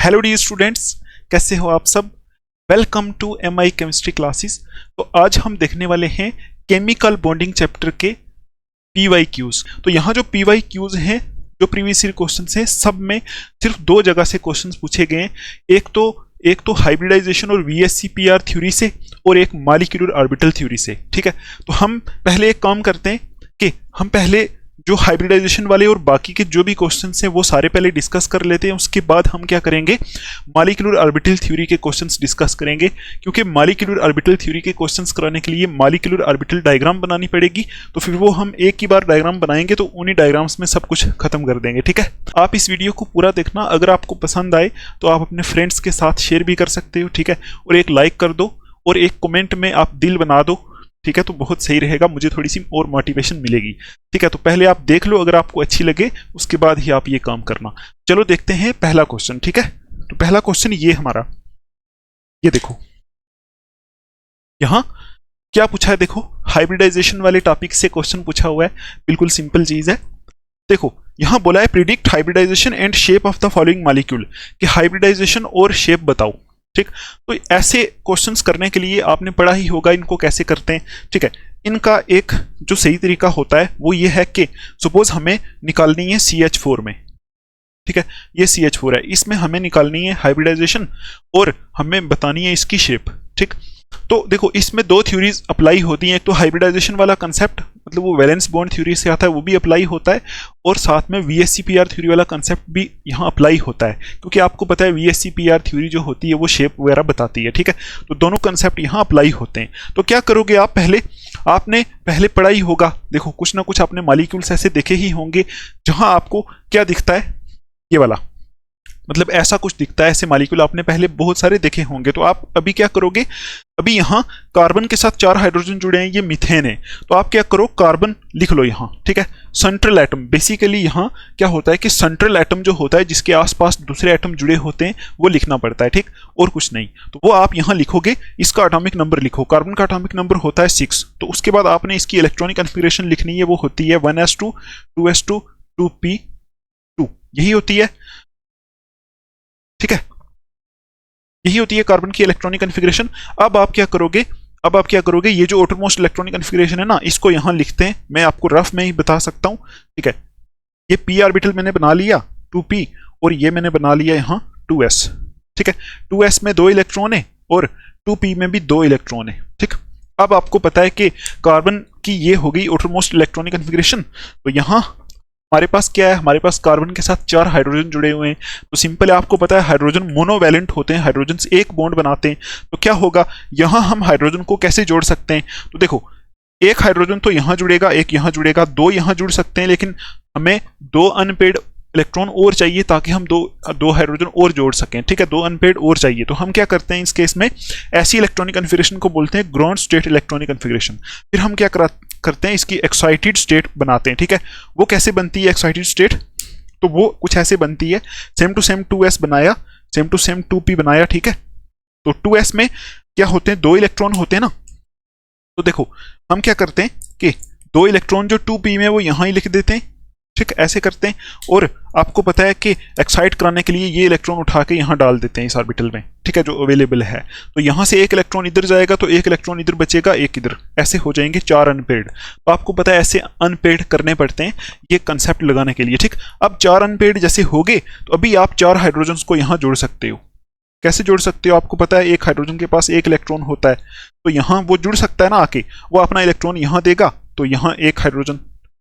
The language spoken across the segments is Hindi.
हेलो डी स्टूडेंट्स, कैसे हो आप सब। Welcome to MI chemistry classes. तो आज हम देखने वाले हैं केमिकल बॉन्डिंग चैप्टर के पीवाईक्यूज। तो यहाँ जो पीवाईक्यूज हैं, जो प्रीवियस ईयर क्वेश्चंस हैं, सब में सिर्फ दो जगह से क्वेश्चंस पूछे गए हैं। एक तो हाइब्रिडाइजेशन और वीएससीपीआर थ्योरी से, और एक मॉलिक्यूलर ऑर्बिटल थ्योरी से। ठीक है, तो हम पहले एक काम करते हैं कि हम पहले जो हाइब्रिडाइजेशन वाले और बाकी के जो भी क्वेश्चंस हैं वो सारे पहले डिस्कस कर लेते हैं। उसके बाद हम क्या करेंगे, मॉलिक्यूलर ऑर्बिटल थ्योरी के क्वेश्चंस डिस्कस करेंगे, क्योंकि मॉलिक्यूलर ऑर्बिटल थ्योरी के क्वेश्चंस कराने के लिए मॉलिक्यूलर ऑर्बिटल डायग्राम बनानी पड़ेगी। तो फिर वो हम एक ही बार डायग्राम बनाएंगे तो उन्हीं डायग्राम्स में सब कुछ खत्म कर देंगे। ठीक है, आप इस वीडियो को पूरा देखना। अगर आपको पसंद आए तो आप अपने फ्रेंड्स के साथ शेयर भी कर सकते हो। ठीक है, और एक लाइक कर दो और एक कमेंट में आप दिल बना दो। ठीक है, तो बहुत सही रहेगा, मुझे थोड़ी सी और मोटिवेशन मिलेगी। ठीक है, तो पहले आप देख लो, अगर आपको अच्छी लगे उसके बाद ही आप ये काम करना। चलो देखते हैं पहला क्वेश्चन। ठीक है, तो पहला क्वेश्चन ये हमारा, ये देखो यहां क्या पूछा है। देखो, हाइब्रिडाइजेशन वाले टॉपिक से क्वेश्चन पूछा हुआ है, बिल्कुल सिंपल चीज है। देखो यहां बोला है predict hybridization and shape of the following molecule, कि हाइब्रिडाइजेशन और शेप बताओ। ठीक, तो ऐसे क्वेश्चंस करने के लिए आपने पढ़ा ही होगा इनको कैसे करते हैं। ठीक है, इनका एक जो सही तरीका होता है वो ये है कि सपोज हमें निकालनी है CH4 में। ठीक है, ये CH4 है, इसमें हमें निकालनी है हाइब्रिडाइजेशन और हमें बतानी है इसकी शेप। ठीक, तो देखो इसमें दो थ्योरीज अप्लाई होती हैं। एक तो हाइब्रिडाइजेशन वाला कंसेप्ट, मतलब वो वैलेंस बॉन्ड थ्योरी से आता है, वो भी अप्लाई होता है, और साथ में वीएससीपीआर थ्योरी वाला कंसेप्ट भी यहाँ अप्लाई होता है, क्योंकि आपको पता है वीएससीपीआर थ्योरी जो होती है वो शेप वगैरह बताती है। ठीक है, तो दोनों कंसेप्ट यहाँ अप्लाई होते हैं। तो क्या करोगे आप, आपने पहले पढ़ा ही होगा, देखो कुछ ना कुछ आपने मॉलिक्यूल्स ऐसे देखे ही होंगे जहां आपको क्या दिखता है, ये वाला, मतलब ऐसा कुछ दिखता है, ऐसे मॉलिक्यूल आपने पहले बहुत सारे देखे होंगे। तो आप अभी क्या करोगे, अभी यहाँ कार्बन के साथ 4 हाइड्रोजन जुड़े हैं, ये मीथेन है, तो आप क्या करो, कार्बन लिख लो यहाँ। ठीक है, सेंट्रल एटम, बेसिकली यहाँ क्या होता है कि सेंट्रल एटम जो होता है जिसके आसपास दूसरे एटम जुड़े होते हैं वो लिखना पड़ता है। ठीक, और कुछ नहीं, तो वो आप यहाँ लिखोगे। इसका एटॉमिक नंबर लिखो, कार्बन का एटॉमिक नंबर होता है 6। तो उसके बाद आपने इसकी इलेक्ट्रॉनिक कॉन्फ़िगरेशन लिखनी है, वो होती है 1s2 2s2 2p2, यही होती है। ठीक है, यही होती है कार्बन की इलेक्ट्रॉनिक कॉन्फ़िगरेशन। अब आप क्या करोगे, ये जो आउटरमोस्ट इलेक्ट्रॉनिक कॉन्फ़िगरेशन है ना, इसको यहां लिखते हैं। मैं आपको रफ में ही बता सकता हूं। ठीक है, ये p ऑर्बिटल मैंने बना लिया 2p, और ये मैंने बना लिया यहां 2s। ठीक है, 2s में 2 इलेक्ट्रॉन है और 2p में भी 2 इलेक्ट्रॉन है। ठीक, अब आपको पता है कि कार्बन की ये हो गई आउटरमोस्ट इलेक्ट्रॉनिक कॉन्फ़िगरेशन। तो यहां हमारे पास क्या है, हमारे पास कार्बन के साथ 4 हाइड्रोजन जुड़े हुए हैं। तो सिंपल है, आपको पता है हाइड्रोजन मोनोवैलेंट होते हैं, हाइड्रोजन एक बॉन्ड बनाते हैं। तो क्या होगा, यहां हम हाइड्रोजन को कैसे जोड़ सकते हैं, तो देखो एक हाइड्रोजन तो यहां जुड़ेगा, एक यहां जुड़ेगा, 2 यहां जुड़ सकते हैं, लेकिन हमें 2 अनपेड इलेक्ट्रॉन और चाहिए ताकि हम दो हाइड्रोजन और जोड़ सकें। ठीक है, 2 अनपेड और चाहिए। तो हम क्या करते हैं इस केस में, ऐसी इलेक्ट्रॉनिक कॉन्फ़िगरेशन को बोलते हैं ग्राउंड स्टेट इलेक्ट्रॉनिक कॉन्फ़िगरेशन। फिर हम क्या करते हैं, इसकी एक्साइटेड स्टेट बनाते हैं। ठीक है, वो कैसे बनती है एक्साइटेड स्टेट, तो वो कुछ ऐसे बनती है, सेम टू सेम 2s बनाया, सेम टू सेम 2p बनाया। ठीक है, तो 2s में क्या होते हैं, 2 इलेक्ट्रॉन होते हैं ना। तो देखो हम क्या करते हैं कि 2 इलेक्ट्रॉन जो 2p में वो यहां ही लिख देते हैं। ठीक, ऐसे करते हैं, और आपको पता है कि एक्साइट कराने के लिए ये इलेक्ट्रॉन उठा के यहाँ डाल देते हैं इस ऑर्बिटल में। ठीक है, जो अवेलेबल है, तो यहाँ से एक इलेक्ट्रॉन इधर जाएगा तो एक इलेक्ट्रॉन इधर बचेगा, एक इधर, ऐसे हो जाएंगे 4 अनपेड। तो आपको पता है ऐसे अनपेड करने पड़ते हैं ये कंसेप्ट लगाने के लिए। ठीक, अब 4 अनपेड जैसे हो गए तो अभी आप 4 हाइड्रोजन को यहाँ जोड़ सकते हो। कैसे जोड़ सकते हो, आपको पता है एक हाइड्रोजन के पास 1 इलेक्ट्रॉन होता है, तो यहाँ वो जुड़ सकता है ना आके, वो अपना इलेक्ट्रॉन यहाँ देगा, तो यहाँ एक हाइड्रोजन,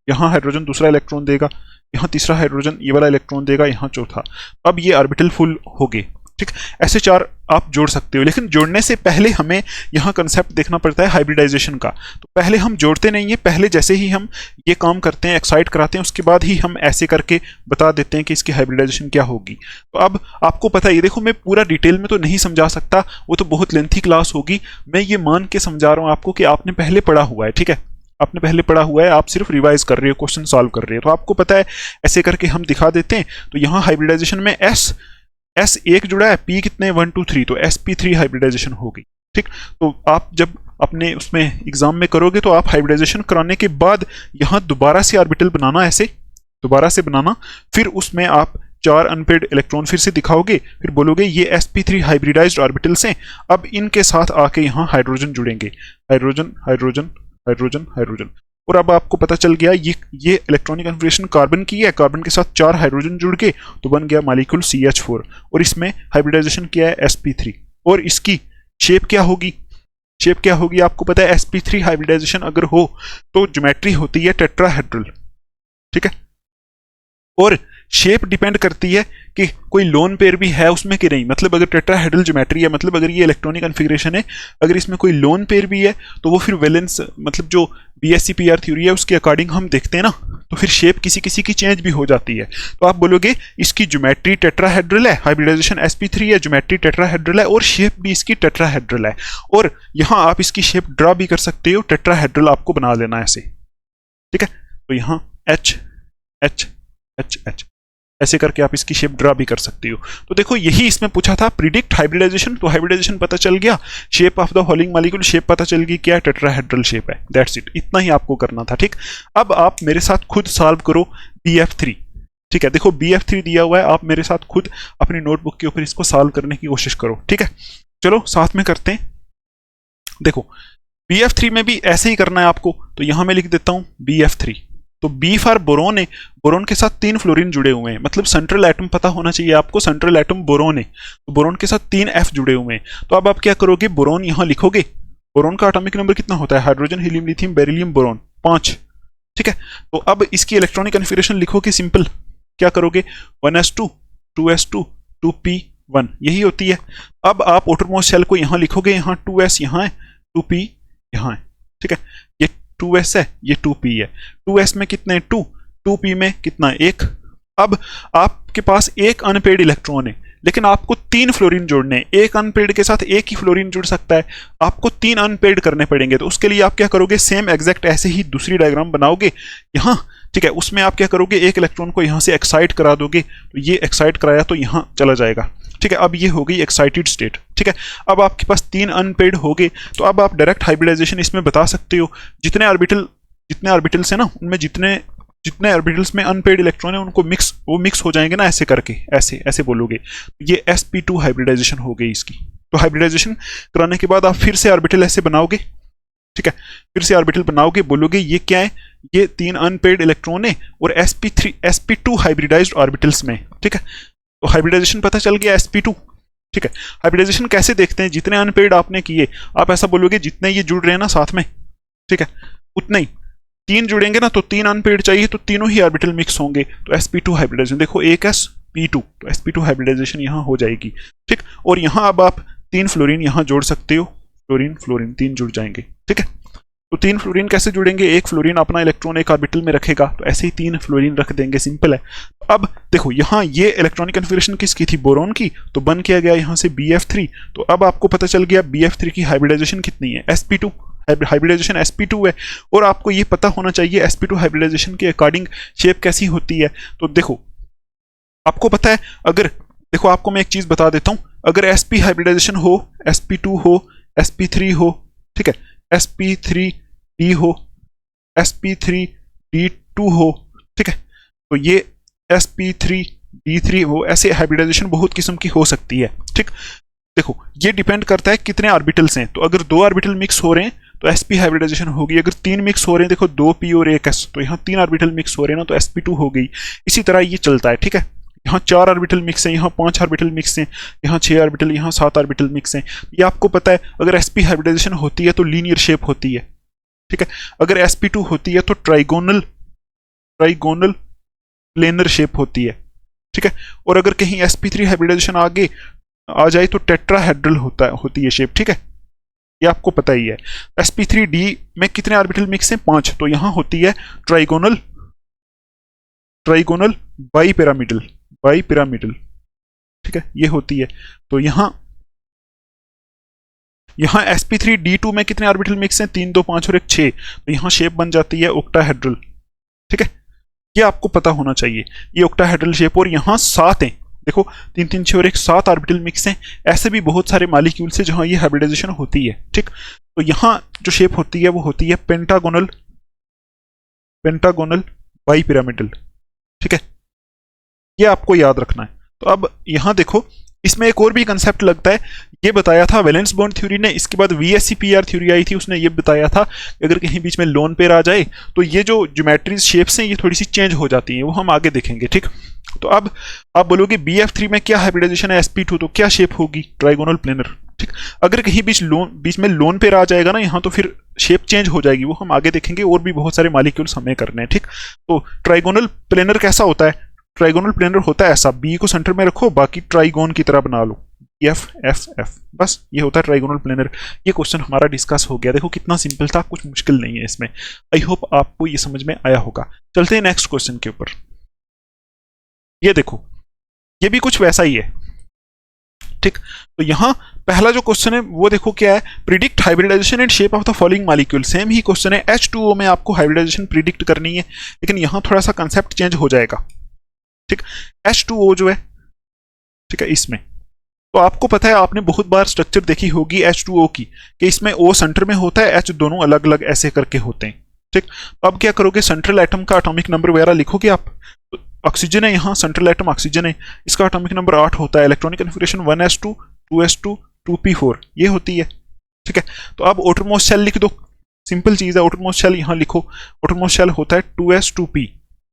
यहाँ हाइड्रोजन दूसरा इलेक्ट्रॉन देगा, यहाँ तीसरा हाइड्रोजन ये वाला इलेक्ट्रॉन देगा, यहाँ चौथा। अब ये ऑर्बिटल फुल हो गए। ठीक, ऐसे 4 आप जोड़ सकते हो, लेकिन जोड़ने से पहले हमें यहाँ कंसेप्ट देखना पड़ता है हाइब्रिडाइजेशन का। तो पहले हम जोड़ते नहीं है, पहले जैसे ही हम ये काम करते हैं, एक्साइट कराते हैं, उसके बाद ही हम ऐसे करके बता देते हैं कि इसकी हाइब्रिडाइजेशन क्या होगी। तो अब आपको पता है, ये देखो मैं पूरा डिटेल में तो नहीं समझा सकता, वो तो बहुत लेंथी क्लास होगी। मैं ये मान के समझा रहा हूँ आपको कि आपने पहले पढ़ा हुआ है। ठीक है, आपने पहले पढ़ा हुआ है, आप सिर्फ रिवाइज कर रहे हो, क्वेश्चन सॉल्व कर रहे हो। तो आपको पता है ऐसे करके हम दिखा देते हैं। तो यहाँ हाइब्रिडाइजेशन में S एक जुड़ा है, P कितने 1 2 3, तो sp3 हाइब्रिडाइजेशन होगी। ठीक, तो आप जब अपने उसमें एग्जाम में करोगे तो आप हाइब्रिडाइजेशन कराने के बाद यहाँ दोबारा से ऑर्बिटल बनाना, ऐसे दोबारा से बनाना, फिर उसमें आप 4 अनपेड इलेक्ट्रॉन फिर से दिखाओगे, फिर बोलोगे ये sp3 हाइब्रिडाइज्ड ऑर्बिटल्स हैं, अब इनके साथ आके यहाँ हाइड्रोजन जुड़ेंगे, हाइड्रोजन हाइड्रोजन हाइड्रोजन हाइड्रोजन, और अब आपको पता चल गया ये इलेक्ट्रॉनिक कन्फिगरेशन कार्बन की है, कार्बन के साथ 4 हाइड्रोजन जुड़ के तो बन गया मॉलिक्यूल CH4, और इसमें हाइब्रिडाइजेशन किया है sp3, और इसकी शेप क्या होगी, शेप क्या होगी आपको पता है, sp3 हाइब्रिडाइजेशन अगर हो तो ज्योमेट्री होती है टेट्राहेड्रल, ठीक है, और शेप डिपेंड करती है कि कोई लोन पेयर भी है उसमें कि नहीं, मतलब अगर टेट्राहेड्रल ज्योमेट्री है, मतलब अगर ये इलेक्ट्रॉनिक कन्फिगरेशन है, अगर इसमें कोई लोन पेयर भी है तो वो फिर वैलेंस मतलब जो BSc-PR थ्योरी है उसके अकॉर्डिंग हम देखते हैं ना, तो फिर शेप किसी किसी की चेंज भी हो जाती है, तो आप बोलोगे इसकी ज्योमेट्री टेट्राहेड्रल है, हाइब्रिडाइजेशन sp3 है, ज्योमेट्री टेट्राहेड्रल है, और शेप भी इसकी टेट्राहेड्रल है, और यहाँ आप इसकी शेप ड्रा भी कर सकते हो, टेट्राहेड्रल आपको बना लेना है ऐसे, ठीक है, तो यहाँ H H H H ऐसे करके आप इसकी शेप ड्रा भी कर सकते हो। तो देखो यही इसमें पूछा था, प्रिडिक्ट हाइब्रिडाइजेशन, तो हाइब्रिडाइजेशन पता चल गया, शेप ऑफ द होलिंग मॉलिक्यूल शेप पता चल गई, क्या टेट्राहेड्रल शेप है, दैट्स इट, इतना ही आपको करना था, ठीक। अब आप मेरे साथ खुद सॉल्व करो BF3, ठीक है, देखो BF3 दिया हुआ है, आप मेरे साथ खुद अपनी नोटबुक के ऊपर इसको सॉल्व करने की कोशिश करो, ठीक है, चलो साथ में करते हैं। देखो BF3 में भी ऐसे ही करना है आपको, तो यहां मैं लिख देता हूं BF3, तो B फॉर बोरोन है, बोरोन के साथ 3 फ्लोरीन जुड़े हुए हैं, मतलब सेंट्रल एटम पता होना चाहिए आपको, सेंट्रल एटम बोरोन है, तो बोरोन के साथ 3 F जुड़े हुए हैं, तो अब आप क्या करोगे, बोरोन यहां लिखोगे, बोरोन का एटॉमिक नंबर कितना होता है, hydrogen helium lithium beryllium boron 5, ठीक है, तो अब इसकी इलेक्ट्रॉनिक कन्फिगरेशन लिखोगे सिंपल, क्या करोगे 1s2 2s2 2p1, यही होती है। अब आप आउटरमोस्ट शेल को यहां लिखोगे, यहां 2s यहां है, 2p यहां है, ठीक है, ये 2s है, ये 2p है, 2s में कितने 2, 2p में कितना 1। अब आपके पास एक अनपेड इलेक्ट्रॉन है, लेकिन आपको 3 फ्लोरीन जोड़ने हैं, एक अनपेड के साथ एक ही फ्लोरीन जुड़ सकता है, आपको 3 अनपेड करने पड़ेंगे, तो उसके लिए आप क्या करोगे, सेम एग्जैक्ट ऐसे ही दूसरी डायग्राम बनाओगे यहाँ, ठीक है, उसमें आप क्या करोगे, एक इलेक्ट्रॉन को यहाँ से एक्साइट करा दोगे, तो ये एक्साइट कराया तो यहाँ चला जाएगा, ठीक है, अब ये हो गई एक्साइटेड स्टेट, ठीक है, अब आपके पास 3 अनपेड हो गए, तो अब आप डायरेक्ट हाइब्रिडाइजेशन इसमें बता सकते हो, जितने ऑर्बिटल्स है ना, उनमें जितने ऑर्बिटल्स में अनपेड इलेक्ट्रॉन है उनको मिक्स हो जाएंगे ना, ऐसे करके, ऐसे बोलोगे, ये sp2 हाइब्रिडाइजेशन हो गई इसकी। तो हाइब्रिडाइजेशन कराने के बाद आप फिर से ऑर्बिटल ऐसे बनाओगे, ठीक है, फिर से ऑर्बिटल बनाओगे, बोलोगे ये क्या है, ये 3 अनपेड इलेक्ट्रॉन है और sp2 हाइब्रिडाइज्ड ऑर्बिटल्स में, ठीक है, तो हाइब्रिडाइजेशन पता चल गया sp2, ठीक है। हाइब्रिडाइजेशन कैसे देखते हैं, जितने अनपेड आपने किए, आप ऐसा बोलोगे जितने ये जुड़ रहे हैं ना साथ में, ठीक है, उतने ही 3 जुड़ेंगे ना, तो 3 अनपेड चाहिए, तो तीनों ही ऑर्बिटल मिक्स होंगे, तो sp2 हाइब्रिडाइजेशन, देखो 1sp2, तो sp2 हाइब्रिडाइजेशन यहाँ हो जाएगी, ठीक, और यहाँ अब आप 3 फ्लोरीन यहाँ जोड़ सकते हो, फ्लोरीन 3 जुड़ जाएंगे, ठीक है, तो 3 फ्लोरीन कैसे जुड़ेंगे, एक फ्लोरीन अपना इलेक्ट्रॉन एक ऑर्बिटल में रखेगा, तो ऐसे ही 3 फ्लोरीन रख देंगे, सिंपल है। अब देखो यहाँ ये इलेक्ट्रॉनिक कन्फिगरेशन किसकी थी, बोरोन की, तो बन किया गया यहाँ से BF3, तो अब आपको पता चल गया BF3 की हाइब्रिडाइजेशन कितनी है, sp2, हाइब्रिडाइजेशन sp2 है, और आपको ये पता होना चाहिए sp2 हाइब्रिडाइजेशन के अकॉर्डिंग शेप कैसी होती है। तो देखो आपको पता है, अगर देखो आपको मैं एक चीज बता देता हूं, अगर sp हाइब्रिडाइजेशन हो, sp2 हो, sp3 हो, ठीक है, sp3d हो, sp3d2 हो, ठीक है, तो ये sp3d3 हो, ऐसे हाइब्रिडाइजेशन बहुत किस्म की हो सकती है, ठीक। देखो ये डिपेंड करता है कितने ऑर्बिटल्स हैं, तो अगर 2 ऑर्बिटल मिक्स हो रहे हैं तो sp हाइब्रिडाइजेशन होगी, अगर 3 मिक्स हो रहे हैं, देखो 2p और 1s, तो यहाँ 3 ऑर्बिटल मिक्स हो रहे हैं ना, तो sp2 हो गई। इसी तरह ये चलता है, ठीक है, यहाँ 4 ऑर्बिटल मिक्स हैं, यहाँ 5 ऑर्बिटल मिक्स हैं, यहाँ 6 ऑर्बिटल, यहाँ 7 ऑर्बिटल मिक्स हैं, ये आपको पता है। अगर sp हाइब्रिडाइजेशन होती है तो लीनियर शेप होती है, ठीक है, अगर sp2 होती है तो ट्राइगोनल प्लेनर शेप होती है, ठीक है, और अगर कहीं sp3 हाइब्रिडाइजेशन आगे आ जाए तो टेट्राहेड्रल होती है शेप, ठीक है, ये आपको पता ही है। sp3d में कितने ऑर्बिटल मिक्स हैं, 5, तो यहां होती है ट्राइगोनल बाईपिरामिडल, ठीक है, ये होती है। तो यहां sp3d2 में कितने ऑर्बिटल मिक्स हैं, 3 2 5 और 1 6, तो यहां शेप बन जाती है ऑक्टाहेड्रल, ठीक है, ये आपको पता होना चाहिए, ये ऑक्टाहेड्रल शेप। और यहां 7 हैं, देखो 3 3 6 और 1 7 ऑर्बिटल मिक्स हैं। ऐसे भी बहुत सारे मॉलिक्यूल्स हैं जहां ये हाइब्रिडाइजेशन होती है, ठीक। तो यहां जो शेप होती है वो होती है पेंटागोनल बाईपिरामिडल, ठीक है, ये आपको याद रखना है। तो अब यहां देखो, इसमें एक और भी कंसेप्ट लगता है, ये बताया था वैलेंस बॉन्ड थ्योरी ने, इसके बाद VSEPR थ्योरी आई थी, उसने ये बताया था कि अगर कहीं बीच में लोन पेयर आ जाए तो ये जो ज्योमेट्रीज शेप्स हैं ये थोड़ी सी चेंज हो जाती हैं, वो हम आगे देखेंगे, ठीक। तो अब आप बोलोगे BF3 में क्या हाइब्रिडाइजेशन है SP2, तो क्या शेप होगी, ट्राइगोनल प्लेनर, ठीक। अगर कहीं बीच में लोन पेयर आ जाएगा ना यहाँ, तो फिर शेप चेंज हो जाएगी, वो हम आगे देखेंगे, और भी बहुत सारे मॉलिक्यूल्स हमें करने हैं, ठीक। तो ट्राइगोनल प्लेनर कैसा होता है, ट्राइगोनल प्लेनर होता है ऐसा, बी को सेंटर में रखो, बाकी ट्राइगोन की तरह बना लो, एफ एफ एफ, बस ये होता है ट्राइगोनल प्लेनर। ये क्वेश्चन हमारा डिस्कस हो गया, देखो कितना सिंपल था, कुछ मुश्किल नहीं है इसमें। आई होप आपको ये समझ में आया होगा। चलते हैं नेक्स्ट क्वेश्चन के ऊपर। ये देखो, ये भी कुछ वैसा ही है, ठीक। तो यहां पहला जो क्वेश्चन है वो देखो क्या है, predict hybridization and shape of the following molecule. Same he question है, H2O में आपको हाइब्रिडाइजेशन प्रिडिक्ट करनी है, लेकिन यहां थोड़ा सा कंसेप्ट चेंज हो जाएगा, ठीक। H2O जो है, ठीक है, इसमें तो आपको पता है, आपने बहुत बार स्ट्रक्चर देखी होगी H2O की, कि इसमें O सेंटर में होता है, H दोनों अलग अलग ऐसे करके होते हैं, ठीक। तो अब क्या करोगे, सेंट्रल एटम का एटॉमिक नंबर वगैरह लिखोगे आप। तो ऑक्सीजन है यहाँ, सेंट्रल एटम ऑक्सीजन है, इसका एटॉमिक नंबर 8 होता है, electronic configuration 1s2 2s2 2p4 ये होती है, ठीक है। तो अब आउटरमोस्ट शेल लिख दो, सिंपल चीज है, आउटरमोस्ट शेल यहाँ लिखो, आउटरमोस्ट शेल होता है 2s2p,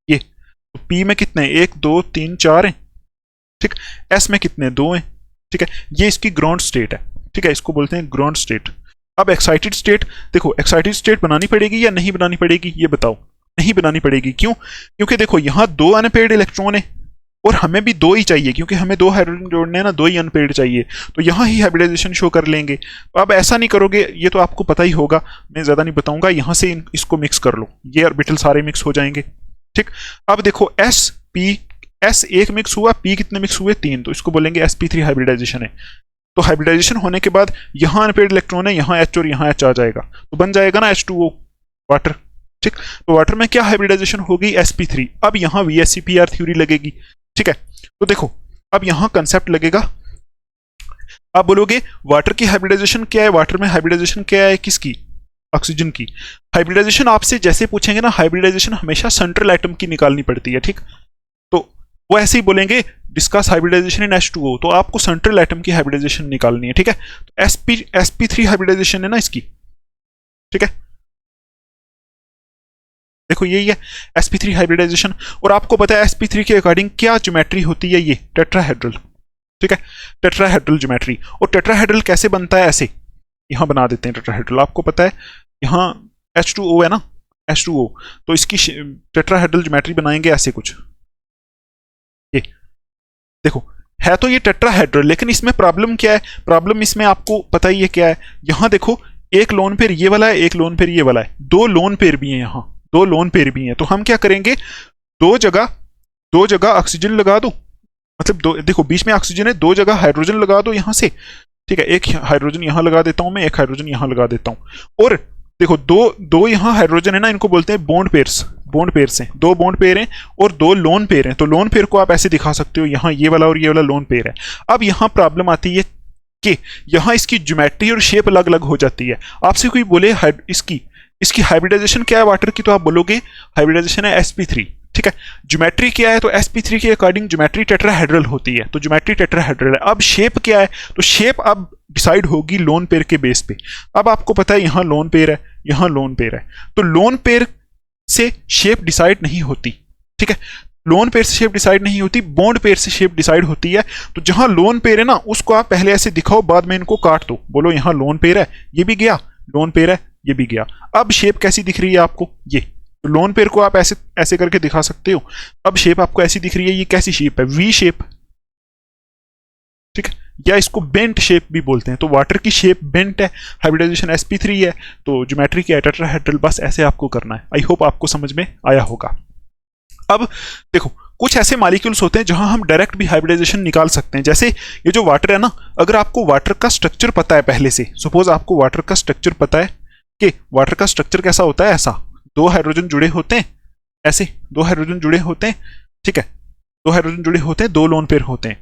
ये तो p में कितने, 1 2 3 4 हैं, ठीक। s में कितने, 2 हैं, ठीक है। ये इसकी ग्राउंड स्टेट है, ठीक है, इसको बोलते हैं ग्राउंड स्टेट। अब एक्साइटेड स्टेट देखो, एक्साइटेड स्टेट बनानी पड़ेगी या नहीं बनानी पड़ेगी, ये बताओ। नहीं बनानी पड़ेगी, क्यों, क्योंकि देखो यहाँ 2 अनपेयर्ड इलेक्ट्रॉन है, और हमें भी 2 ही चाहिए, क्योंकि हमें 2 हाइड्रोजन जोड़ने हैं ना, 2 ही अनपेयर्ड चाहिए, तो यहाँ ही हाइब्रिडाइजेशन शो कर लेंगे। तो अब ऐसा नहीं करोगे, ये तो आपको पता ही होगा, मैं ज्यादा नहीं बताऊंगा, यहाँ से इसको मिक्स कर लो, ये ऑर्बिटल सारे मिक्स हो जाएंगे, ठीक। अब देखो S एक मिक्स हुआ, P कितने मिक्स हुए, 3, तो इसको बोलेंगे sp3 हाइब्रिडाइजेशन है। तो हाइब्रिडाइजेशन होने के बाद यहाँ अनपेयर्ड इलेक्ट्रॉन है, यहाँ H और यहाँ H आ जाएगा, तो बन जाएगा ना H2O, वाटर, ठीक। तो वाटर में क्या हाइब्रिडाइजेशन होगी, sp3। अब यहाँ VSEPR थ्योरी लगेगी, ठीक है। तो देखो अब यहाँ कंसेप्ट लगेगा, आप बोलोगे वाटर की हाइब्रिडाइजेशन क्या है, वाटर में हाइब्रिडाइजेशन क्या है, किसकी, ऑक्सीजन की। हाइब्रिडाइजेशन आपसे जैसे पूछेंगे ना, हाइब्रिडाइजेशन हमेशा सेंट्रल एटम की निकालनी पड़ती है, ठीक। तो वो ऐसे ही बोलेंगे डिस्कस हाइब्रिडाइजेशन इन H2O, तो आपको सेंट्रल एटम की हाइब्रिडाइजेशन निकालनी है, ठीक है। तो sp3 हाइब्रिडाइजेशन है ना इसकी, ठीक है, देखो यही है sp3 हाइब्रिडाइजेशन। और आपको पता है sp3 के अकॉर्डिंग क्या ज्योमेट्री होती है, ये टेट्राहेड्रल, ठीक है, टेट्राहेड्रल ज्योमेट्री। और टेट्राहेड्रल कैसे बनता है, ऐसे यहां बना देते हैं टेट्राहेड्रल, आपको पता है यहाँ H2O है ना, H2O, तो इसकी टेट्राहेड्रल ज्योमेट्री बनाएंगे ऐसे कुछ, ये देखो है तो ये टेट्राहेड्रल, लेकिन इसमें प्रॉब्लम क्या है, प्रॉब्लम इसमें आपको पता ही है क्या है। यहां देखो एक लोन पेयर ये वाला है, एक लोन पेयर ये वाला है, 2 लोन पेयर भी हैं, यहाँ 2 लोन पेयर भी हैं। तो हम क्या करेंगे, दो जगह ऑक्सीजन लगा दो, मतलब देखो बीच में ऑक्सीजन है, 2 जगह हाइड्रोजन लगा दो यहाँ से, ठीक है। एक हाइड्रोजन यहाँ लगा देता हूं मैं, एक हाइड्रोजन यहाँ लगा देता हूं। और देखो दो यहाँ हाइड्रोजन है ना, इनको बोलते हैं बॉन्ड पेयर्स, बॉन्ड पेयर्स हैं, 2 बॉन्ड पेयर हैं और 2 लोन पेयर हैं। तो लोन पेयर को आप ऐसे दिखा सकते हो, यहाँ ये वाला और ये वाला लोन पेयर है। अब यहाँ प्रॉब्लम आती है कि यहाँ इसकी ज्योमेट्री और शेप अलग अलग हो जाती है। आपसे कोई बोले इसकी हाइब्रिडाइजेशन क्या है वाटर की, तो आप बोलोगे हाइब्रिडाइजेशन है sp3, ठीक है। ज्योमेट्री क्या है, तो sp3 के अकॉर्डिंग ज्योमेट्री टेट्राहेड्रल होती है, तो ज्योमेट्री टेट्राहेड्रल है। अब शेप क्या है, तो शेप अब डिसाइड होगी लोन पेयर के बेस पे। अब आपको पता है यहाँ लोन पेयर है, यहाँ लोन पेयर है, तो लोन पेयर से शेप डिसाइड नहीं होती, ठीक है। लोन पेयर से शेप डिसाइड नहीं होती, बॉन्ड पेयर से शेप डिसाइड होती है। तो जहां लोन पेयर है ना, उसको आप पहले ऐसे दिखाओ, बाद में इनको काट दो, बोलो यहाँ लोन पेयर है, ये भी गया, लोन पेयर है, ये भी गया। अब शेप कैसी दिख रही है आपको, ये तो लोन पेयर को आप ऐसे ऐसे करके दिखा सकते हो। अब शेप आपको ऐसी दिख रही है, ये कैसी शेप है, वी शेप, ठीक है, या इसको बेंट शेप भी बोलते हैं। तो वाटर की शेप बेंट है, हाइब्रिडाइजेशन sp3 है, तो ज्योमेट्री की टेट्राहेड्रल, बस ऐसे आपको करना है। आई होप आपको समझ में आया होगा। अब देखो कुछ ऐसे मॉलिक्यूल्स होते हैं जहां हम डायरेक्ट भी हाइब्रिडाइजेशन निकाल सकते हैं, जैसे ये जो वाटर है ना, अगर आपको वाटर का स्ट्रक्चर पता है पहले से, सपोज आपको वाटर का स्ट्रक्चर पता है कि वाटर का स्ट्रक्चर कैसा होता है, ऐसा 2 हाइड्रोजन जुड़े होते हैं, ऐसे 2 हाइड्रोजन जुड़े होते हैं, ठीक है, 2 हाइड्रोजन जुड़े होते हैं, 2 लोन पेयर होते हैं।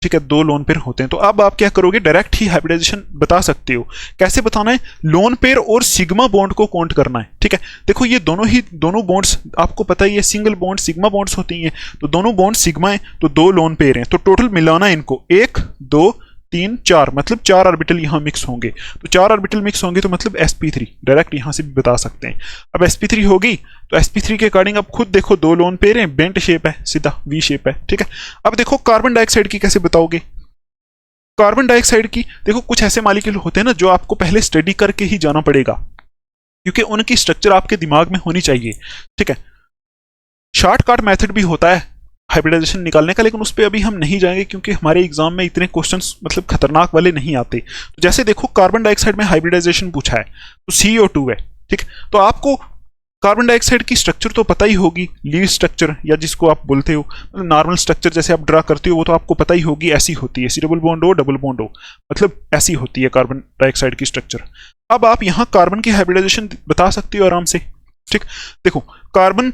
ठीक है, 2 लोन पेयर होते हैं। तो अब आप क्या करोगे, डायरेक्ट ही हाइब्रिडाइजेशन बता सकते हो। कैसे बताना है, लोन पेयर और सिग्मा बॉन्ड को काउंट करना है। ठीक है, देखो ये दोनों बॉन्ड्स आपको पता ही है, सिंगल बॉन्ड सिग्मा बॉन्ड्स होती हैं, तो दोनों बॉन्ड सिग्मा है, तो 2 लोन पेयर हैं, तो टोटल मिलाना है इनको 1 2 3 4, मतलब 4 ऑर्बिटल यहाँ मिक्स होंगे। तो 4 ऑर्बिटल मिक्स होंगे तो मतलब sp3, डायरेक्ट यहाँ से भी बता सकते हैं। अब sp3 होगी तो sp3 के अकॉर्डिंग अब खुद देखो 2 लोन पेयर हैं, बेंट शेप है, सीधा वी शेप है। ठीक है, अब देखो कार्बन डाइऑक्साइड की कैसे बताओगे। कार्बन डाइऑक्साइड की देखो कुछ ऐसे मॉलिक्यूल होते हैं ना जो आपको पहले स्टडी करके ही जाना पड़ेगा, क्योंकि उनकी स्ट्रक्चर आपके दिमाग में होनी चाहिए। ठीक है, शॉर्टकट मेथड भी होता है हाइब्रिडाइजेशन निकालने का, लेकिन उस पर अभी हम नहीं जाएंगे क्योंकि हमारे एग्जाम में इतने क्वेश्चंस मतलब खतरनाक वाले नहीं आते। तो जैसे देखो कार्बन डाइऑक्साइड में हाइब्रिडाइजेशन पूछा है तो CO2 है। ठीक, तो आपको कार्बन डाइऑक्साइड की स्ट्रक्चर तो पता ही होगी, लीव स्ट्रक्चर या जिसको आप बोलते हो मतलब नॉर्मल स्ट्रक्चर जैसे आप ड्रा करते हो वो तो आपको पता ही होगी, ऐसी होती है, C double bond O double bond O, मतलब ऐसी होती है कार्बन डाइऑक्साइड की स्ट्रक्चर। अब आप यहाँ कार्बन की हाइब्रिडाइजेशन बता सकते हो आराम से। ठीक, देखो कार्बन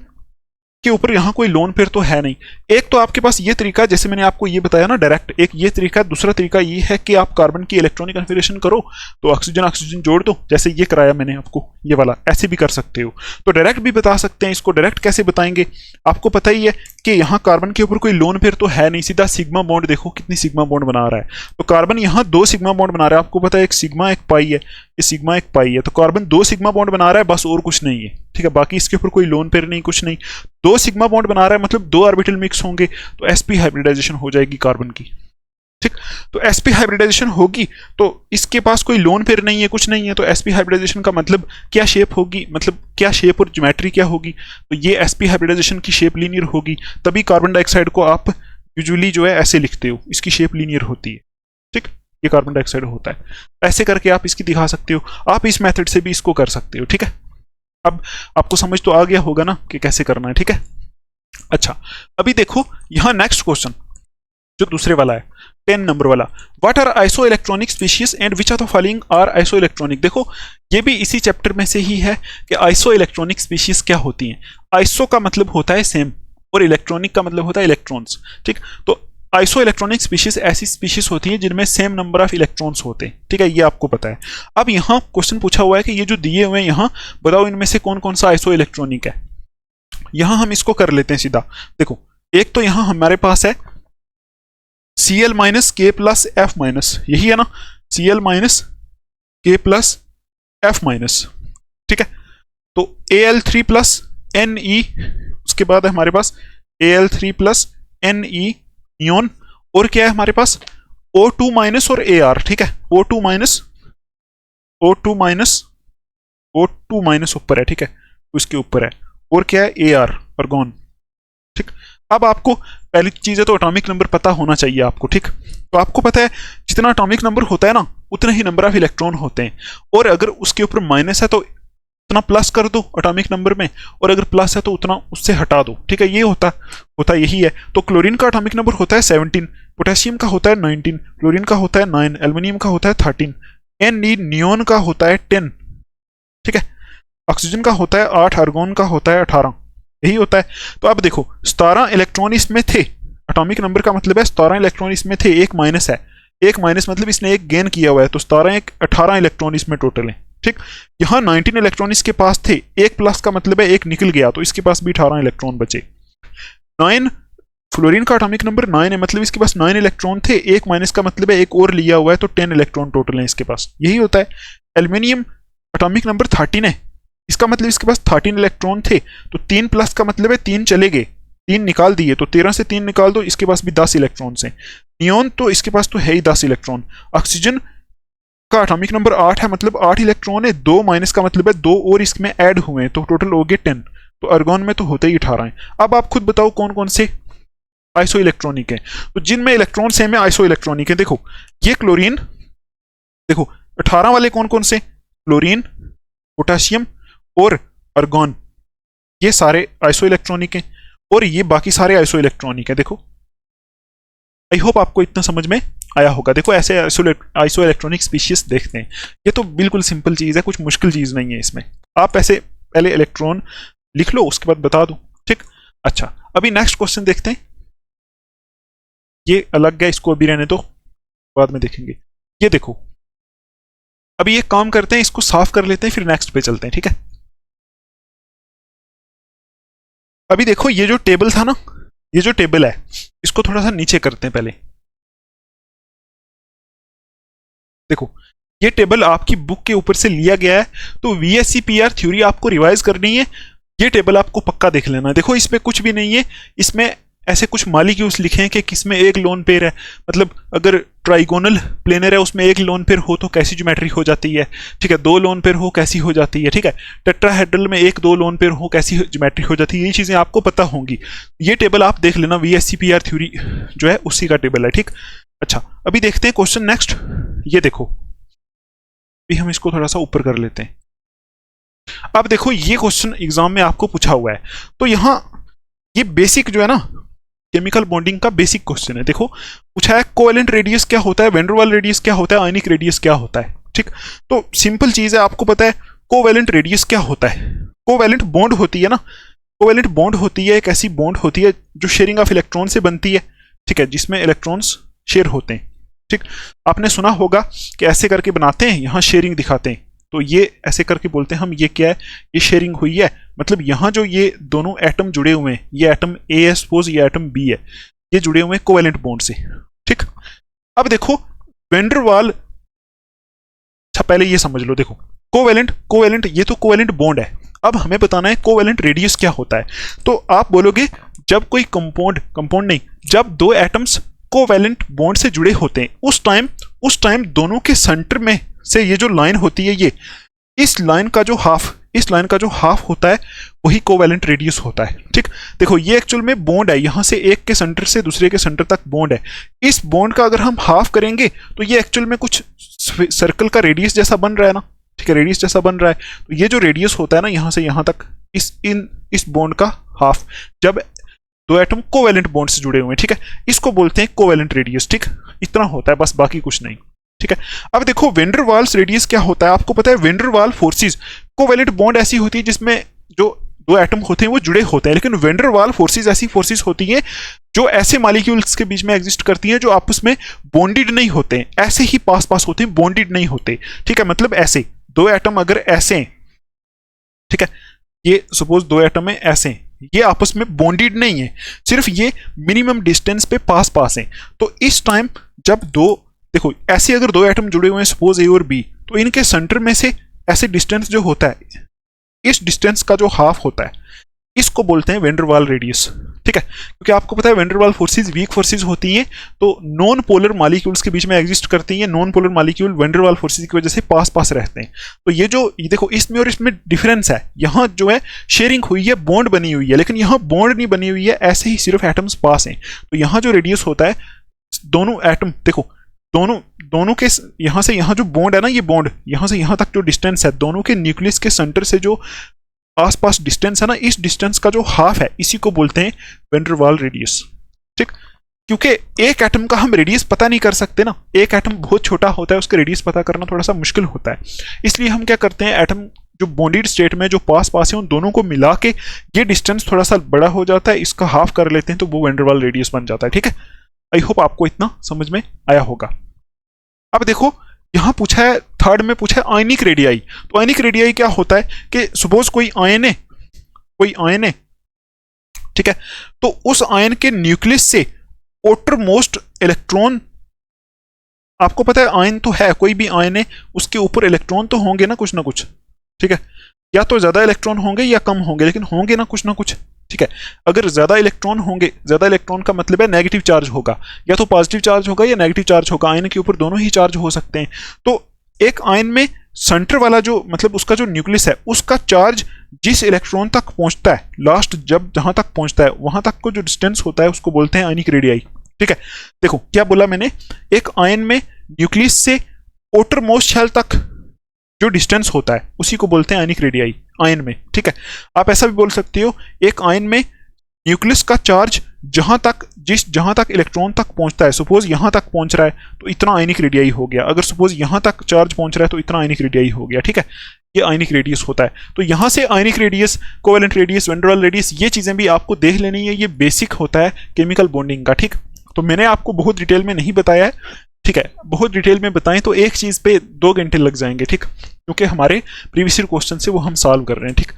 के ऊपर यहाँ कोई लोन पेयर तो है नहीं। एक तो आपके पास ये तरीका, जैसे मैंने आपको ये बताया ना डायरेक्ट, एक ये तरीका है। दूसरा तरीका ये है कि आप कार्बन की इलेक्ट्रॉनिक कन्फिगरेशन करो तो ऑक्सीजन जोड़ दो, जैसे ये कराया मैंने आपको ये वाला, ऐसे भी कर सकते हो। तो डायरेक्ट भी बता सकते हैं इसको। डायरेक्ट कैसे बताएंगे, आपको पता ही है कि यहाँ कार्बन के ऊपर कोई लोन पेयर तो है नहीं, सीधा सिग्मा बॉन्ड, देखो कितनी सिग्मा बॉन्ड बना रहा है। तो कार्बन यहाँ 2 सिग्मा बॉन्ड बना रहा है, आपको पता है एक सिग्मा एक पाई है, ये सिग्मा एक पाई है, तो कार्बन 2 सिग्मा बॉन्ड बना रहा है बस, और कुछ नहीं है। ठीक है, बाकी इसके ऊपर कोई लोन पेयर नहीं, कुछ नहीं। 2 सिग्मा बॉन्ड बना रहा है मतलब 2 ऑर्बिटल मिक्स होंगे, तो sp हाइब्रिडाइजेशन हो जाएगी कार्बन की। ठीक, तो sp हाइब्रिडाइजेशन होगी तो इसके पास कोई लोन पेयर नहीं है, कुछ नहीं है, तो sp हाइब्रिडाइजेशन का मतलब क्या शेप होगी, मतलब क्या शेप और ज्योमेट्री क्या होगी, तो ये sp हाइब्रिडाइजेशन की शेप लीनियर होगी। तभी कार्बन डाइऑक्साइड को आप यूजुअली जो है ऐसे लिखते हो, इसकी शेप लीनियर होती है। ठीक, ये कार्बन डाइऑक्साइड होता है, ऐसे करके आप इसकी दिखा सकते हो। आप इस मेथड से भी इसको कर सकते हो। ठीक है, अब आपको समझ तो आ गया होगा ना कि कैसे करना है। ठीक है, अच्छा अभी देखो यहाँ नेक्स्ट क्वेश्चन जो दूसरे वाला है 10 नंबर वाला, what are isoelectronic species and which are the following are isoelectronic. देखो ये भी इसी चैप्टर में से ही है कि आइसो इलेक्ट्रॉनिक स्पीशीज क्या होती हैं। आइसो का मतलब होता है सेम और इलेक्ट्रॉनिक का मतलब होता है इलेक्ट्रॉन्स। ठीक, तो आइसो इलेक्ट्रॉनिक स्पीशीज ऐसी स्पीशीज होती है जिनमें सेम नंबर ऑफ इलेक्ट्रॉन्स होते हैं। ठीक है, ये आपको पता है। अब यहाँ क्वेश्चन पूछा हुआ है कि ये जो दिए हुए हैं यहाँ बताओ इनमें से कौन कौन सा आइसो इलेक्ट्रॉनिक है। यहाँ हम इसको कर लेते हैं सीधा। देखो एक तो यहाँ हमारे पास है Cl माइनस के प्लस एफ माइनस, यही है ना, Cl माइनस के प्लस एफ माइनस। ठीक है, तो Al3 प्लस Ne, उसके बाद है हमारे पास Al3 प्लस Ne नियोन, और क्या है हमारे पास O2 माइनस और Ar। ठीक है, O2 माइनस ऊपर है। ठीक है, उसके ऊपर है, और क्या है Ar आर्गोन। ठीक, अब आपको पहली चीज है तो एटॉमिक नंबर पता होना चाहिए आपको। ठीक, तो आपको पता है जितना एटॉमिक नंबर होता है ना उतना ही नंबर ऑफ इलेक्ट्रॉन होते हैं, और अगर उसके ऊपर माइनस है तो उतना प्लस कर दो एटॉमिक नंबर में, और अगर प्लस है तो उतना उससे हटा दो। ठीक है, ये होता यही है। तो क्लोरीन का एटॉमिक नंबर होता है 17, पोटेशियम का होता है 19, क्लोरीन का होता है 9, एल्युमिनियम का होता है 13, नियोन का होता है 10। ठीक है, ऑक्सीजन का होता है 8, आर्गोन का होता है 18, यही होता है। तो अब देखो 17 इलेक्ट्रॉन इसमें थे, एटॉमिक नंबर का मतलब है 17 इलेक्ट्रॉन इसमें थे, एक माइनस है, एक माइनस मतलब इसने एक गेन किया हुआ है, तो 17 एक 18 इलेक्ट्रॉन इसमें टोटल है। ठीक, यहाँ 19 इलेक्ट्रॉन इसके पास थे, एक प्लस का मतलब है एक निकल गया, तो इसके पास भी 18 इलेक्ट्रॉन बचे। 9 फ्लोरीन का एटॉमिक नंबर 9 है, मतलब इसके पास 9 इलेक्ट्रॉन थे, एक माइनस का मतलब है एक और लिया हुआ है, तो 10 इलेक्ट्रॉन टोटल है इसके पास, यही होता है। एल्युमिनियम एटॉमिक नंबर 13 है, इसका मतलब इसके पास 13 इलेक्ट्रॉन थे, तो 3 प्लस का मतलब है 3 चले गए, 3 निकाल दिए, तो 13 से 3 निकाल दो, इसके पास भी 10 इलेक्ट्रॉन हैं। नियोन तो इसके पास तो है ही 10 इलेक्ट्रॉन। ऑक्सीजन का एटॉमिक नंबर 8 है, मतलब 8 इलेक्ट्रॉन है, 2 माइनस का मतलब है 2 और इसमें ऐड हुए हैं, तो टोटल हो गए 10, तो आर्गोन में तो होते ही 18 हैं। अब आप खुद बताओ कौन कौन से आइसो इलेक्ट्रॉनिक है, तो जिनमें इलेक्ट्रॉन सेम है आइसो इलेक्ट्रॉनिक है। देखो ये क्लोरीन, देखो 18 वाले कौन कौन से, क्लोरीन, पोटेशियम और आर्गोन, ये सारे आइसो इलेक्ट्रॉनिक हैं, और ये बाकी सारे आइसो इलेक्ट्रॉनिक है। देखो आई होप आपको इतना समझ में आया होगा। देखो ऐसे आइसो इलेक्ट्रॉनिक स्पीशीज देखते हैं, ये तो बिल्कुल सिंपल चीज है, कुछ मुश्किल चीज नहीं है इसमें। आप ऐसे पहले इलेक्ट्रॉन लिख लो, उसके बाद बता दो। ठीक, अच्छा अभी नेक्स्ट क्वेश्चन देखते हैं। ये अलग है, इसको अभी रहने दो, बाद में देखेंगे। ये देखो, अभी ये काम करते हैं, इसको साफ कर लेते हैं, फिर नेक्स्ट पे चलते हैं, ठीक है। अभी देखो ये जो टेबल था ना, ये जो टेबल है, इसको थोड़ा सा नीचे करते हैं पहले। देखो ये टेबल आपकी बुक के ऊपर से लिया गया है, तो VSEPR थ्योरी आपको रिवाइज करनी है। ये टेबल आपको पक्का देख लेना है। देखो इसमें कुछ भी नहीं है, इसमें ऐसे कुछ मालिक्यूल्स लिखे हैं कि किसमें एक लोन पेयर है, मतलब अगर ट्राइगोनल प्लेनर है उसमें एक लोन पेयर हो तो कैसी ज्योमेट्री हो जाती है, ठीक है, दो लोन पेयर हो कैसी हो जाती है, ठीक है, टेट्राहेड्रल में एक दो लोन पेयर हो कैसी ज्योमेट्री हो जाती है, ये चीज़ें आपको पता होंगी। ये टेबल आप देख लेना, VSEPR थ्योरी जो है उसी का टेबल है, ठीक। अच्छा अभी देखते हैं क्वेश्चन नेक्स्ट। ये देखो अभी हम इसको थोड़ा सा ऊपर कर लेते हैं। अब देखो ये क्वेश्चन एग्जाम में आपको पूछा हुआ है, तो यहाँ ये बेसिक जो है ना केमिकल बॉन्डिंग का बेसिक क्वेश्चन है। देखो पूछा है कोवेलेंट रेडियस क्या होता है, वैन डर वाल रेडियस क्या होता है, आयनिक रेडियस क्या होता है, ठीक। तो सिंपल चीज है, आपको पता है कोवेलेंट रेडियस क्या होता है। कोवेलेंट बॉन्ड होती है ना, कोवेलेंट बॉन्ड होती है एक ऐसी बॉन्ड होती है जो शेयरिंग ऑफ इलेक्ट्रॉन से बनती है, ठीक है, जिसमें इलेक्ट्रॉन्स शेयर होते हैं, ठीक। आपने सुना होगा कि ऐसे करके बनाते हैं, यहाँ शेयरिंग दिखाते हैं, तो ये ऐसे करके बोलते हैं हम, ये क्या है, ये शेयरिंग हुई है, मतलब यहाँ जो ये दोनों एटम जुड़े हुए हैं, ये एटम ए है सपोज, ये एटम बी है, ये जुड़े हुए हैं कोवेलेंट बॉन्ड से, ठीक। अब देखो वैन डर वाल, अच्छा पहले ये समझ लो, देखो कोवेलेंट कोवेलेंट ये तो कोवेलेंट बॉन्ड है। अब हमें बताना है कोवेलेंट रेडियस क्या होता है। तो आप बोलोगे जब कोई कंपाउंड नहीं, जब दो एटम्स कोवेलेंट बॉन्ड से जुड़े होते हैं उस टाइम दोनों के सेंटर में से ये जो लाइन होती है, ये इस लाइन का जो हाफ होता है वही कोवेलेंट रेडियस होता है, ठीक। देखो ये एक्चुअल में बॉन्ड है, यहां से एक के सेंटर से दूसरे के सेंटर तक बॉन्ड है। इस बॉन्ड का अगर हम हाफ करेंगे तो ये एक्चुअल में कुछ सर्कल का रेडियस जैसा बन रहा है ना, ठीक है, रेडियस जैसा बन रहा है। तो ये जो रेडियस होता है ना यहां से यहां तक, इस बॉन्ड का हाफ, जब दो एटम कोवेलेंट बॉन्ड से जुड़े हुए हैं, ठीक है, इसको बोलते हैं कोवेलेंट रेडियस, ठीक। इतना होता है बस, बाकी कुछ नहीं, ठीक है। अब देखो वैन डर वाल्स रेडियस क्या होता है, आपको पता है वैन डर वाल फोर्सेस, कोवेलेंट बॉन्ड ऐसी होती है जिसमें जो दो एटम होते हैं वो जुड़े होते हैं, लेकिन वैन डर वाल फोर्सेस ऐसी फोर्सेस होती हैं जो ऐसे मॉलिक्यूल्स के बीच में एग्जिस्ट करती हैं जो आपस में बॉन्डेड नहीं होते हैं, ऐसे ही पास पास होते हैं, बॉन्डेड नहीं होते, ठीक है। मतलब ऐसे दो एटम अगर ऐसे हैं, ठीक है, ये सपोज दो एटम है ऐसे, ये आपस में बॉन्डेड नहीं है, सिर्फ ये मिनिमम डिस्टेंस पे पास पास हैं। तो इस टाइम जब दो, देखो ऐसे अगर दो एटम जुड़े हुए हैं सपोज ए और बी, तो इनके सेंटर में से ऐसे डिस्टेंस जो होता है, इस डिस्टेंस का जो हाफ होता है, इसको बोलते हैं वैन डर वाल रेडियस, ठीक है। क्योंकि आपको पता है वैन डर वाल फोर्सेस वीक फोर्सेस होती हैं, तो नॉन पोलर मॉलिक्यूल्स के बीच में एग्जिस्ट करती हैं, non polar molecule van der वाल फोर्सेस की वजह से पास पास रहते हैं। तो ये जो ये देखो इसमें और इसमें डिफरेंस है, यहाँ जो है शेयरिंग हुई है, बॉन्ड बनी हुई है, लेकिन यहाँ बॉन्ड नहीं बनी हुई है, ऐसे ही सिर्फ एटम्स पास हैं। तो यहाँ जो रेडियस होता है, दोनों एटम देखो दोनों के यहाँ से यहाँ जो बॉन्ड है ना, ये बॉन्ड यहाँ से यहाँ तक जो डिस्टेंस है, दोनों के न्यूक्लियस के सेंटर से जो आसपास डिस्टेंस है ना, इस डिस्टेंस का जो हाफ है इसी को बोलते हैं वैन डर वाल रेडियस, ठीक। क्योंकि एक एटम का हम रेडियस पता नहीं कर सकते ना, एक एटम बहुत छोटा होता है, उसका रेडियस पता करना थोड़ा सा मुश्किल होता है, इसलिए हम क्या करते हैं, एटम जो बॉन्डेड स्टेट में जो पास पास है उन दोनों को मिला के ये डिस्टेंस थोड़ा सा बड़ा हो जाता है, इसका हाफ कर लेते हैं, तो वो वैन डर वाल रेडियस बन जाता है, ठीक है। आई होप आपको इतना समझ में आया होगा। अब देखो यहां पूछा है, थर्ड में पूछा है आयनिक रेडियाई। तो आयनिक रेडियाई क्या होता है कि सपोज कोई आयन है, ठीक है, तो उस आयन के न्यूक्लियस से आउटर मोस्ट इलेक्ट्रॉन, आपको पता है आयन तो है, कोई भी आयन है उसके ऊपर इलेक्ट्रॉन तो होंगे ना कुछ, ठीक है, या तो ज्यादा इलेक्ट्रॉन होंगे या कम होंगे, लेकिन होंगे ना कुछ, ठीक है। अगर ज्यादा इलेक्ट्रॉन होंगे, ज्यादा इलेक्ट्रॉन का मतलब है नेगेटिव चार्ज होगा, या तो पॉजिटिव चार्ज होगा या नेगेटिव चार्ज होगा, आयन के ऊपर दोनों ही चार्ज हो सकते हैं। तो एक आयन में सेंटर वाला जो मतलब उसका जो न्यूक्लियस है, उसका चार्ज जिस इलेक्ट्रॉन तक पहुंचता है, लास्ट जब जहां तक पहुंचता है वहां तक को जो डिस्टेंस होता है उसको बोलते हैं आयनिक रेडियाई, ठीक है। देखो क्या बोला मैंने, एक आयन में न्यूक्लियस से आउटर मोस्ट शेल तक जो डिस्टेंस होता है उसी को बोलते हैं आयनिक रेडियाई आयन में, ठीक है। आप ऐसा भी बोल सकते हो, एक आयन में न्यूक्लियस का चार्ज जहां तक इलेक्ट्रॉन तक पहुंचता है, सपोज यहां तक पहुंच रहा है तो इतना आयनिक रेडियाई हो गया, अगर सपोज यहां तक चार्ज पहुंच रहा है तो इतना आयनिक रेडियाई हो गया, ठीक है। ये आयनिक रेडियस होता है। तो यहां से ionic radius, covalent radius, van der Waals radius, ये चीजें भी आपको देख लेनी है, ये बेसिक होता है केमिकल बॉन्डिंग का, ठीक। तो मैंने आपको बहुत डिटेल में नहीं बताया है, ठीक है। बहुत डिटेल में बताएं तो एक चीज पे 2 घंटे लग जाएंगे, ठीक, क्योंकि हमारे प्रीवियस ईयर क्वेश्चन से वो हम सॉल्व कर रहे हैं, ठीक।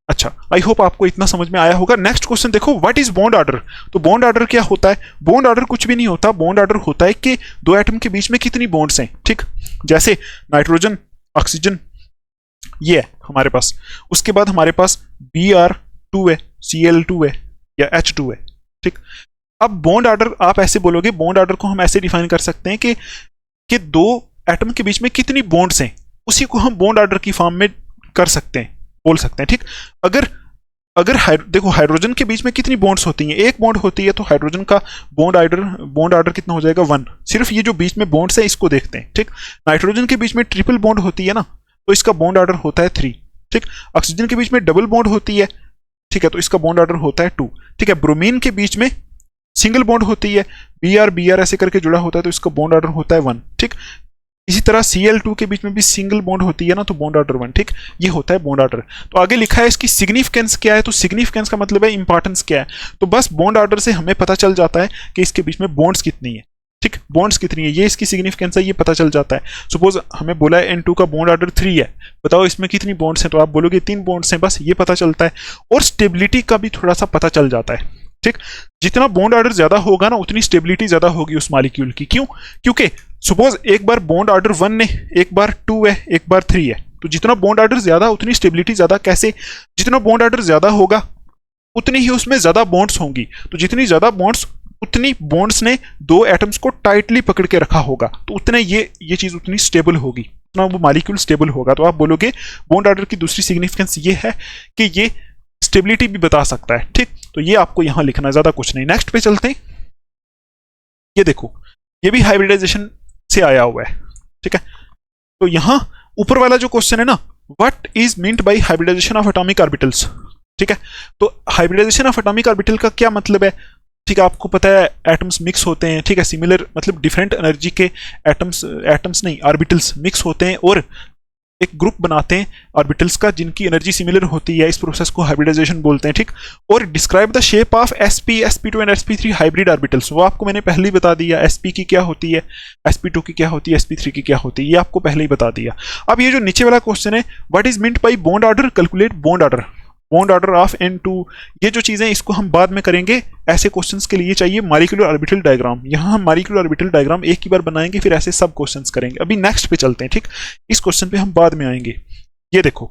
अच्छा, आई होप आपको इतना समझ में आया होगा। नेक्स्ट क्वेश्चन देखो, व्हाट इज बॉन्ड ऑर्डर। तो बॉन्ड ऑर्डर क्या होता है? बॉन्ड ऑर्डर कुछ भी नहीं होता। बॉन्ड ऑर्डर होता है कि दो एटम के बीच में कितनी बॉन्ड्स हैं, ठीक। जैसे नाइट्रोजन, ऑक्सीजन, ये है हमारे पास। उसके बाद हमारे पास Br2 है, Cl2 है या H2 है, ठीक। अब बॉन्ड ऑर्डर आप ऐसे बोलोगे, बॉन्ड ऑर्डर को हम ऐसे डिफाइन कर सकते हैं कि दो एटम के बीच में कितनी बॉन्ड्स हैं, उसी को हम बॉन्ड ऑर्डर की फॉर्म में कर सकते हैं, बोल सकते हैं, ठीक। अगर देखो हाइड्रोजन के बीच में कितनी बॉन्ड्स होती हैं, एक बॉन्ड होती है, तो हाइड्रोजन का बॉन्ड ऑर्डर कितना हो जाएगा? 1। सिर्फ ये जो बीच में बॉन्ड्स है इसको देखते हैं, ठीक। नाइट्रोजन के बीच में ट्रिपल बॉन्ड होती है ना, तो इसका बॉन्ड ऑर्डर होता है 3, ठीक। ऑक्सीजन के बीच में डबल बॉन्ड होती है, ठीक है, तो इसका बॉन्ड ऑर्डर होता है 2, ठीक है। ब्रोमीन के बीच में सिंगल बॉन्ड होती है, Br ऐसे करके जुड़ा होता है, तो इसका बॉन्ड ऑर्डर होता है 1, ठीक। इसी तरह Cl2 के बीच में भी सिंगल बॉन्ड होती है ना, तो बॉन्ड ऑर्डर 1, ठीक। ये होता है बॉन्ड ऑर्डर। तो आगे लिखा है इसकी सिग्निफिकेंस क्या है, तो सिग्निफिकेंस का मतलब है इंपॉर्टेंस क्या है। तो बस बॉन्ड ऑर्डर से हमें पता चल जाता है कि इसके बीच में बॉन्ड्स कितनी है, ठीक। बॉन्ड्स कितनी है, ये इसकी सिग्निफिकेंस है, ये पता चल जाता है। सपोज हमें बोला है N2 का बॉन्ड ऑर्डर 3 है, बताओ इसमें कितनी बॉन्ड्स हैं, तो आप बोलोगे 3 बॉन्ड्स हैं, बस ये पता चलता है। और स्टेबिलिटी का भी थोड़ा सा पता चल जाता है, ठीक। जितना बॉन्ड ऑर्डर ज्यादा होगा ना, उतनी स्टेबिलिटी ज्यादा होगी उस मॉलिक्यूल की। क्यों? क्योंकि सपोज एक बार बॉन्ड ऑर्डर 1 है, एक बार 2 है, एक बार 3 है, तो जितना बॉन्ड ऑर्डर ज्यादा उतनी स्टेबिलिटी ज्यादा। कैसे? जितना बॉन्ड ऑर्डर ज्यादा होगा उतनी ही उसमें ज्यादा बॉन्ड्स होंगी, तो जितनी ज्यादा बॉन्ड्स उतनी बॉन्ड्स ने दो एटम्स को टाइटली पकड़ के रखा होगा, तो उतने ये चीज उतनी स्टेबल होगी, उतना वो मॉलिक्यूल स्टेबल होगा। तो आप बोलोगे बॉन्ड ऑर्डर की दूसरी सिग्निफिकेंस ये है कि ये स्टेबिलिटी भी बता सकता है, ठीक। तो ये आपको यहां लिखना है, ज्यादा कुछ नहीं। नेक्स्ट पे चलते हैं। ये देखो, ये भी हाइब्रिडाइजेशन से आया हुआ है, ठीक है। तो यहां ऊपर वाला जो क्वेश्चन है ना, what is meant by hybridisation of atomic orbitals, ठीक है। तो हाइब्रिडाइजेशन ऑफ एटॉमिक ऑर्बिटल का क्या मतलब है, ठीक है। आपको पता है एटम्स मिक्स होते हैं, ठीक है, सिमिलर मतलब डिफरेंट एनर्जी के एटम्स नहीं ऑर्बिटल्स मिक्स होते हैं और एक ग्रुप बनाते हैं ऑर्बिटल्स का जिनकी एनर्जी सिमिलर होती है। इस प्रोसेस को हाइब्रिडाइजेशन बोलते हैं, ठीक। और describe the shape of sp sp2 and sp3 hybrid orbitals, वो आपको मैंने पहले ही बता दिया। sp की क्या होती है, sp2 की क्या होती है, sp3 की क्या होती है, ये आपको पहले ही बता दिया। अब ये जो नीचे वाला क्वेश्चन है, what is meant bye bond order, calculate bond order of N2, ये जो चीजें इसको हम बाद में करेंगे। ऐसे क्वेश्चंस के लिए चाहिए मॉलिक्यूलर ऑर्बिटल डायग्राम। यहाँ हम मॉलिक्यूलर ऑर्बिटल डायग्राम एक ही बार बनाएंगे, फिर ऐसे सब क्वेश्चंस करेंगे। अभी नेक्स्ट पे चलते हैं, ठीक। इस क्वेश्चन पे हम बाद में आएंगे। ये देखो,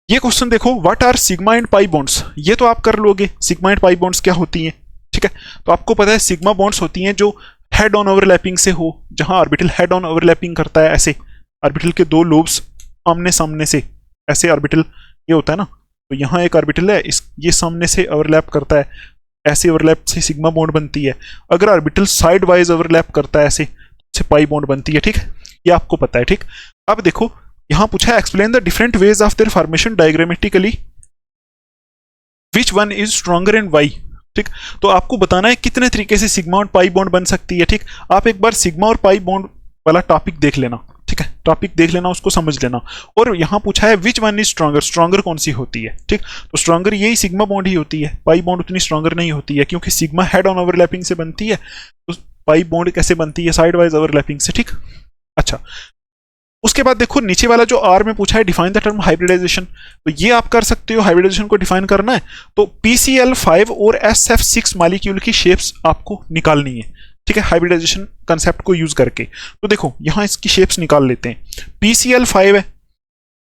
ये क्वेश्चन देखो, what are sigma and pi bonds. ये तो आप कर लोगे, सिग्मा एंड पाई बॉन्ड्स क्या होती हैं, ठीक है। तो आपको पता है सिग्मा बॉन्ड्स होती हैं जो हेड ऑन ओवरलैपिंग से हो, जहां ऑर्बिटल हेड ऑन ओवरलैपिंग करता है, ऐसे ऑर्बिटल के दो लोब्स आमने सामने से, ऐसे ऑर्बिटल ये होता है ना। तो यहाँ एक ऑर्बिटल है, ये सामने से ओवरलैप करता है, ऐसे ओवरलैप से सिग्मा बॉन्ड बनती है। अगर ऑर्बिटल साइड वाइज ओवरलैप करता है ऐसे, से पाई बॉन्ड बनती है, ठीक। ये आपको पता है, ठीक। अब देखो यहाँ पूछा है explain the different ways of their formation diagrammatically, which one is stronger and why, ठीक। तो आपको बताना है कितने तरीके से सिग्मा और पाई बॉन्ड बन सकती है, ठीक। आप एक बार सिग्मा और पाई बॉन्ड वाला टॉपिक देख लेना, ठीक है, टॉपिक देख लेना, उसको समझ लेना। और यहाँ पूछा है विच वन इज स्ट्रॉन्गर, स्ट्रॉन्गर कौन सी होती है, ठीक। तो स्ट्रॉन्गर यही सिग्मा बॉन्ड ही होती है, पाई बॉन्ड उतनी स्ट्रॉन्गर नहीं होती है, क्योंकि सिग्मा हेड ऑन ओवरलैपिंग से बनती है, तो पाई बॉन्ड कैसे बनती है, साइड वाइज ओवरलैपिंग से, ठीक। अच्छा, उसके बाद देखो नीचे वाला जो आर में पूछा है डिफाइन द टर्म हाइब्रिडाइजेशन, तो ये आप कर सकते हो। हाइब्रिडाइजेशन को डिफाइन करना है तो PCl5 और SF6 मॉलिक्यूल की शेप्स आपको निकालनी है, ठीक है, हाइब्रिडाइजेशन कंसेप्ट को यूज करके। तो देखो यहां इसकी शेप्स निकाल लेते हैं। PCl5 है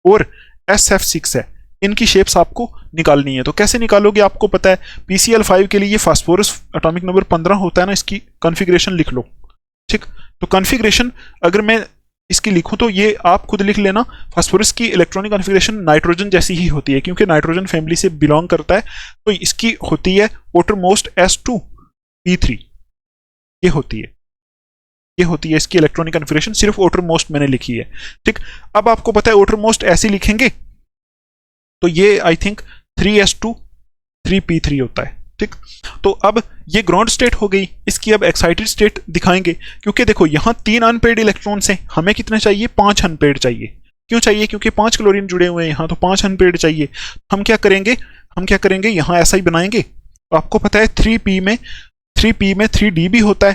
और SF6 है, इनकी शेप्स आपको निकालनी है। तो कैसे निकालोगे, आपको पता है PCl5 के लिए ये फास्फोरस एटॉमिक नंबर 15 होता है ना, इसकी कॉन्फ़िगरेशन लिख लो, ठीक। तो कॉन्फ़िगरेशन अगर मैं इसकी लिखूं तो ये आप खुद लिख लेना। फास्फोरस की इलेक्ट्रॉनिक कॉन्फ़िगरेशन नाइट्रोजन जैसी ही होती है, क्योंकि नाइट्रोजन फैमिली से बिलोंग करता है, तो इसकी होती है outermost S2P3, ये होती है, ये होती है इसकी इलेक्ट्रॉनिक कॉन्फ़िगरेशन, सिर्फ outermost मैंने लिखी है, ठीक। अब आपको पता है outermost ऐसे लिखेंगे तो ये आई थिंक 3s2 3p3 होता है, ठीक। तो अब ये ग्राउंड स्टेट हो गई, इसकी अब एक्साइटेड स्टेट दिखाएंगे, क्योंकि देखो यहाँ 3 अनपेयर्ड इलेक्ट्रॉन्स हैं, हमें कितने चाहिए, 5 अनपेयर्ड चाहिए। क्यों चाहिए, क्योंकि 5 क्लोरीन जुड़े हुए हैं यहाँ, तो 5 अनपेयर्ड चाहिए। हम क्या करेंगे यहाँ ऐसा ही बनाएंगे। तो आपको पता है 3p में 3p में 3d भी होता है,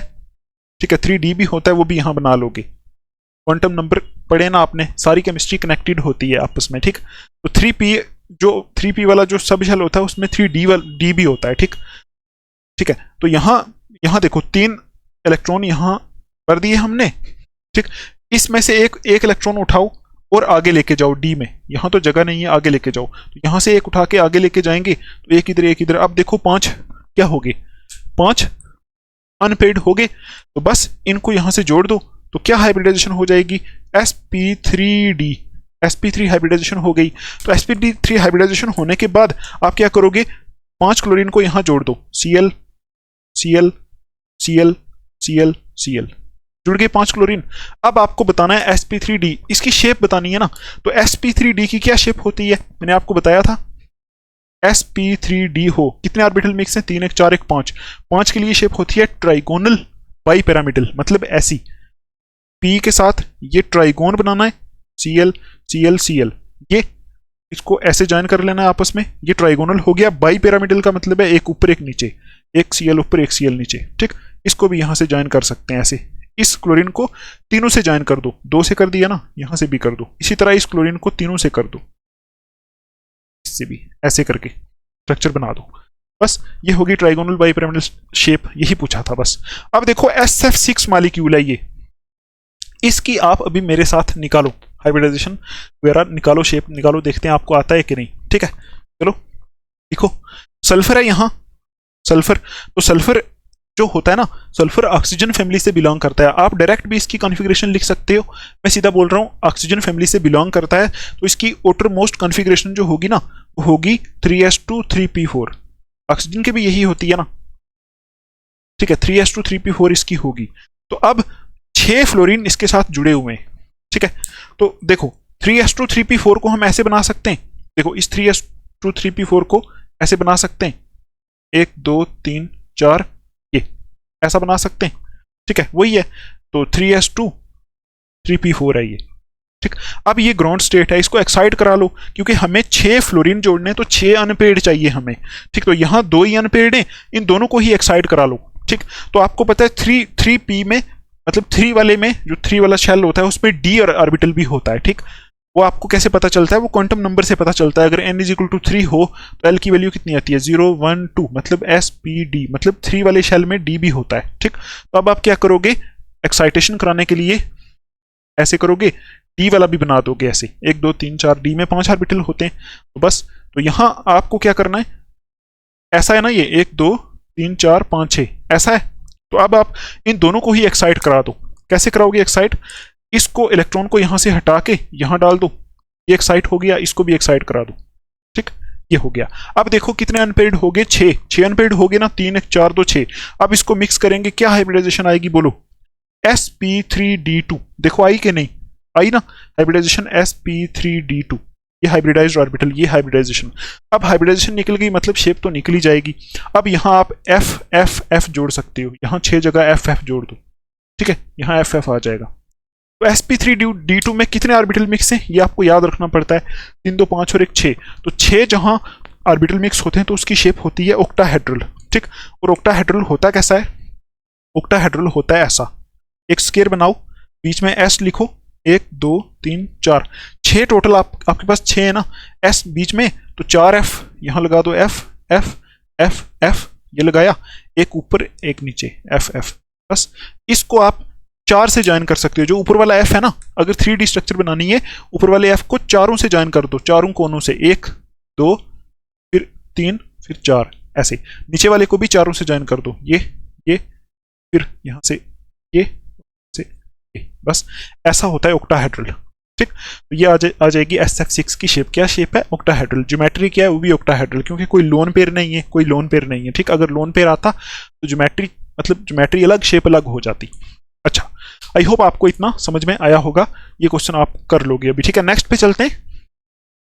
ठीक है, 3d भी होता है, वो भी यहाँ बना लोगे। क्वांटम नंबर पढ़े ना आपने, सारी केमिस्ट्री कनेक्टेड होती है आपस में, ठीक। तो 3p जो 3p वाला जो सब शेल होता है उसमें 3d भी होता है, ठीक, ठीक है। तो यहाँ देखो 3 इलेक्ट्रॉन यहाँ कर दिए हमने, ठीक। इसमें से एक इलेक्ट्रॉन उठाओ और आगे लेके जाओ डी में, यहाँ तो जगह नहीं है, आगे लेके जाओ। तो यहाँ से एक उठा के आगे लेके जाएंगे तो एक इधर एक इधर। अब देखो 5 क्या हो गए, 5 अनपेड हो गए। तो बस इनको यहाँ से जोड़ दो तो क्या हाइब्रिडाइजेशन हो जाएगी, sp3d, sp3 हाइब्रिडाइजेशन हो गई। तो sp3 हाइब्रिडाइजेशन होने के बाद आप क्या करोगे, 5 क्लोरीन को यहाँ जोड़ दो, Cl Cl Cl Cl Cl, जुड़ गए 5 क्लोरीन। अब आपको बताना है sp3d, इसकी शेप बतानी है ना। तो sp3d की क्या शेप होती है, मैंने आपको बताया था, sp3d हो कितने ऑर्बिटल मिक्स हैं, 3 1 4 1 5, 5 के लिए शेप होती है ट्राइगोनल बाई पिरामिडल, मतलब ऐसी। p के साथ ये ट्राइगोन बनाना है, Cl Cl Cl, ये इसको ऐसे ज्वाइन कर लेना है आपस में, ये ट्राइगोनल हो गया। बाई पिरामिडल का मतलब है एक ऊपर एक नीचे, एक Cl ऊपर एक Cl नीचे, ठीक। इसको भी यहां से ज्वाइन कर सकते हैं ऐसे। इस क्लोरीन को तीनों से ज्वाइन कर दो, 2 से कर दिया ना, यहां से भी कर दो। इसी तरह इस क्लोरीन को तीनों से कर दो, इससे भी ऐसे करके स्ट्रक्चर बना दो। बस ये होगी ट्राइगोनल बाई पिरामिडल शेप, यही पूछा था बस। अब देखो SF6 मॉलिक्यूल है ये, इसकी आप अभी मेरे साथ निकालो, हाइब्रिडाइजेशन वगैरह निकालो, शेप निकालो, देखते हैं आपको आता है कि नहीं, ठीक है। चलो देखो, सल्फर है यहाँ, सल्फर। तो सल्फर जो होता है ना, सल्फर ऑक्सीजन फैमिली से बिलोंग करता है। आप डायरेक्ट भी इसकी कॉन्फ़िगरेशन लिख सकते हो, मैं सीधा बोल रहा हूँ ऑक्सीजन फैमिली से बिलोंग करता है। तो इसकी आउटर मोस्ट कॉन्फ़िगरेशन जो होगी ना, वो होगी 3s2 3p4। ऑक्सीजन की भी यही होती है ना, ठीक है, 3s2 3p4 इसकी होगी। तो अब 6 फ्लोरीन इसके साथ जुड़े हुए हैं, ठीक है। तो देखो 3s2 3p4 को हम ऐसे बना सकते हैं, देखो इस 3s2 3p4 को ऐसे बना सकते हैं, 1 2 3 4, ये ऐसा बना सकते हैं, ठीक है, वही है। तो 3s2 3p4 है ये, ठीक। अब ये ग्राउंड स्टेट है, इसको एक्साइट करा लो, क्योंकि हमें 6 फ्लोरीन जोड़ने, तो 6 अनपेड चाहिए हमें, ठीक। तो यहाँ 2 ही अनपेड हैं, इन दोनों को ही एक्साइट करा लो, ठीक। तो आपको पता है 3p में, मतलब 3 वाले में, जो 3 वाला शेल होता है उसमें d और ऑर्बिटल भी होता है, ठीक। वो आपको कैसे पता चलता है, वो क्वांटम नंबर से पता चलता है। अगर n इज इक्वल टू 3 हो तो l की वैल्यू कितनी आती है, 0 1 2, मतलब sp_d, मतलब 3 वाले शेल में d भी होता है, ठीक। तो अब आप क्या करोगे, एक्साइटेशन कराने के लिए ऐसे करोगे, d वाला भी बना दोगे ऐसे, 1 2 3 4, d में 5 ऑर्बिटल होते हैं। तो बस, तो यहां आपको क्या करना है, ऐसा है ना ये 1 2 3 4 5 6 ऐसा है। तो अब आप इन दोनों को ही एक्साइट करा दो। कैसे कराओगे एक्साइट, इसको इलेक्ट्रॉन को यहां से हटा के यहां डाल दो, ये एक्साइट हो गया, इसको भी एक्साइट करा दो, ठीक, ये हो गया। अब देखो कितने अनपेड हो गए, 6 अनपेड हो गए ना, 3 1 4 2 6। अब इसको मिक्स करेंगे, क्या हाइब्रिडाइजेशन आएगी बोलो, sp3d2, देखो आई कि नहीं आई ना हाइब्रिडाइजेशन, sp3d2, ये हाइब्रिडाइज्ड ऑर्बिटल, ये हाइब्रिडाइजेशन। अब हाइब्रिडाइजेशन निकल गई, मतलब शेप तो निकल ही जाएगी। अब यहाँ आप f f f जोड़ सकते हो, यहाँ 6 जगह f f जोड़ दो, ठीक है, यहाँ f f आ जाएगा। तो sp3d2 में कितने ऑर्बिटल मिक्स हैं, ये आपको याद रखना पड़ता है, 3 2 5 और 1 6। तो 6 जहां ऑर्बिटल मिक्स होते हैं तो उसकी शेप होती है ऑक्टाहेड्रल, ठीक। और ऑक्टाहेड्रल होता कैसा है, ऑक्टाहेड्रल होता है ऐसा, एक स्क्वायर बनाओ, बीच में s लिखो, 1 2 3 4, 6 टोटल आपके पास 6 है ना, s बीच में, तो 4f यहां लगा दो, f f f f, ये लगाया, एक ऊपर एक नीचे, f f। बस इसको आप 4 से ज्वाइन कर सकते हो, जो ऊपर वाला f है ना, अगर 3D स्ट्रक्चर बनानी है, ऊपर वाले f को चारों से ज्वाइन कर दो, चारों कोनों से, 1 2 फिर 3 फिर 4 ऐसे। नीचे वाले को भी चारों से ज्वाइन कर दो, ये फिर यहां से ये, बस ऐसा होता है ऑक्टाहेड्रल, ठीक। तो ये आ जाएगी SF6 की शेप। क्या शेप है, ऑक्टाहेड्रल। ज्योमेट्री क्या है, वो भी ऑक्टाहेड्रल, क्योंकि कोई लोन पेयर नहीं है, कोई लोन पेयर नहीं है, ठीक। अगर लोन पेयर आता तो ज्योमेट्री, मतलब ज्योमेट्री अलग, शेप अलग हो जाती। अच्छा, आई होप आपको इतना समझ में आया होगा, ये क्वेश्चन आप कर लोगे अभी, ठीक है। नेक्स्ट पे चलते हैं।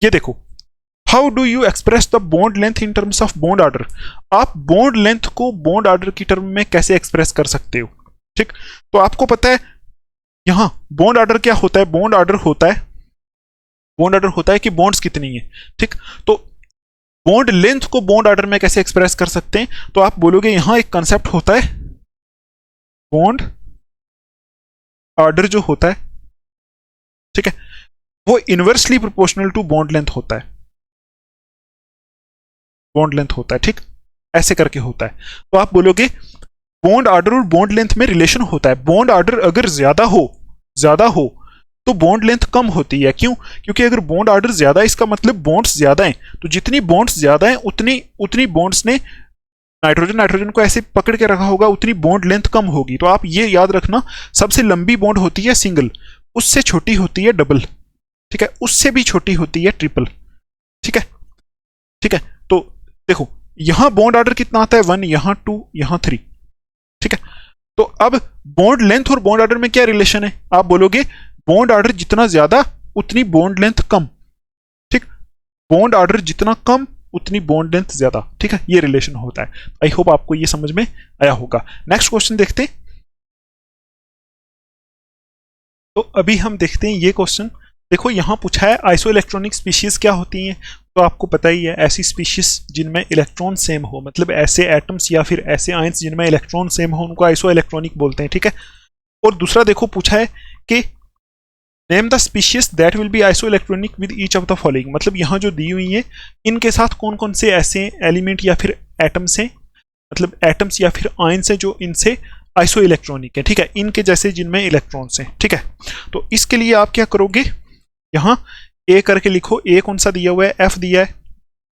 ये देखो, how do you express the bond length in terms of bond order. आप बॉन्ड लेंथ को बॉन्ड ऑर्डर की टर्म में कैसे एक्सप्रेस कर सकते हो, ठीक। तो आपको पता है यहां बॉन्ड ऑर्डर क्या होता है, बॉन्ड ऑर्डर होता है कि बॉन्ड्स कितनी है, ठीक। तो बॉन्ड लेंथ को बॉन्ड ऑर्डर में कैसे एक्सप्रेस कर सकते हैं, तो आप बोलोगे यहां एक कंसेप्ट होता है बॉन्ड ऑर्डर जो होता है, ठीक है, वो inversely proportional to bond length होता है, बॉन्ड लेंथ होता है, ठीक, ऐसे करके होता है। तो आप बोलोगे बॉन्ड ऑर्डर और बॉन्ड लेंथ में रिलेशन होता है, बॉन्ड ऑर्डर अगर ज्यादा हो तो बॉन्ड लेंथ कम होती है। क्यों? क्योंकि अगर बॉन्ड ऑर्डर ज्यादा है इसका मतलब बॉन्ड्स ज्यादा हैं, तो जितनी बॉन्ड्स ज्यादा हैं उतनी बॉन्ड्स ने नाइट्रोजन को ऐसे पकड़ के रखा होगा, उतनी बॉन्ड लेंथ कम होगी। तो आप ये याद रखना, सबसे लंबी बॉन्ड होती है सिंगल, उससे छोटी होती है डबल, ठीक है, उससे भी छोटी होती है ट्रिपल, ठीक है, ठीक है। तो देखो यहां बॉन्ड ऑर्डर कितना आता है 1, यहां 2, यहां 3, ठीक है। तो अब बॉन्ड लेंथ और बॉन्ड ऑर्डर में क्या रिलेशन है, आप बोलोगे बॉन्ड ऑर्डर जितना ज्यादा उतनी बॉन्ड लेंथ कम, ठीक, बॉन्ड ऑर्डर जितना कम उतनी बॉन्ड लेंथ ज्यादा, ठीक है, ये रिलेशन होता है। आई होप आपको ये समझ में आया होगा। नेक्स्ट क्वेश्चन देखते हैं। तो अभी हम देखते हैं ये क्वेश्चन। देखो यहां पूछा है आइसोइलेक्ट्रॉनिक स्पीशीज क्या होती हैं, तो आपको पता ही है ऐसी स्पीशीज जिनमें इलेक्ट्रॉन सेम हो, मतलब ऐसे एटम्स या फिर ऐसे आयंस जिनमें इलेक्ट्रॉन सेम हो उनको आइसोइलेक्ट्रॉनिक बोलते हैं, ठीक है। और दूसरा देखो पूछा है कि name the species that will be isoelectronic with each of the following, मतलब यहाँ जो दी हुई है इनके साथ कौन कौन से ऐसे एलिमेंट या फिर एटम्स हैं, मतलब एटम्स या फिर आयंस हैं जो इनसे आइसोइलेक्ट्रॉनिक है, ठीक है, इनके जैसे जिनमें इलेक्ट्रॉन्स हैं, ठीक है। तो इसके लिए आप क्या करोगे, यहां ए करके लिखो, ए कौन सा दिया हुआ है, एफ दिया है,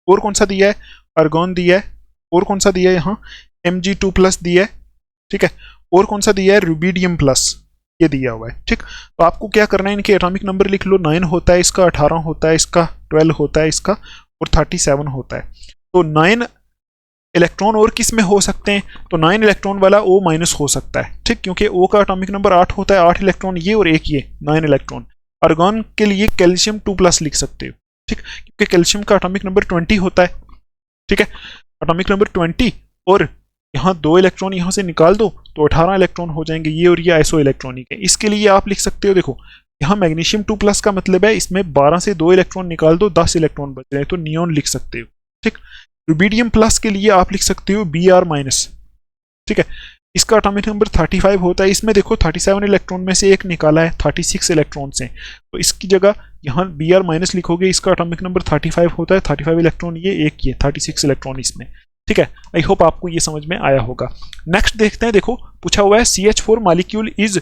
और कौन सा दिया है, अर्गोन दिया है, और कौन सा दिया है यहाँ Mg2+ दिया है, ठीक है, और कौन सा दिया है रुबिडियम+, ये दिया हुआ है, ठीक। तो आपको क्या करना है, इनके एटॉमिक नंबर लिख लो, 9 होता है इसका, 18 होता है इसका, 12 होता है इसका, और 37 होता है। तो 9 इलेक्ट्रॉन और किस में हो सकते हैं, तो 9 इलेक्ट्रॉन वाला O- हो सकता है, ठीक, क्योंकि O का एटॉमिक नंबर 8 होता है, 8 इलेक्ट्रॉन ये और एक ये, 9 इलेक्ट्रॉन। आर्गन के लिए कैल्शियम 2+ लिख सकते हो, ठीक, क्योंकि कैल्शियम का एटॉमिक नंबर 20 होता है, ठीक है, एटॉमिक नंबर 20, और यहाँ 2 इलेक्ट्रॉन यहाँ से निकाल दो तो 18 इलेक्ट्रॉन हो जाएंगे, ये और ये आइसो इलेक्ट्रॉनिक है। इसके लिए आप लिख सकते हो, देखो यहाँ मैग्नीशियम 2+ का मतलब है इसमें 12 से 2 इलेक्ट्रॉन निकाल दो 10 इलेक्ट्रॉन बच रहे हैं, तो नियोन लिख सकते हो, ठीक। रुबिडियम प्लस के लिए आप लिख सकते हो Br-, ठीक है, इसका एटॉमिक नंबर 35 होता है, इसमें देखो 37 इलेक्ट्रॉन में से एक निकाला है, 36 इलेक्ट्रॉन से, तो इसकी जगह यहाँ Br- लिखोगे, इसका एटॉमिक नंबर 35 होता है, 35 इलेक्ट्रॉन ये, एक ये 36 इलेक्ट्रॉन इसमें, ठीक है। आई होप आपको ये समझ में आया होगा। नेक्स्ट देखते हैं, देखो पूछा हुआ है CH4 molecule is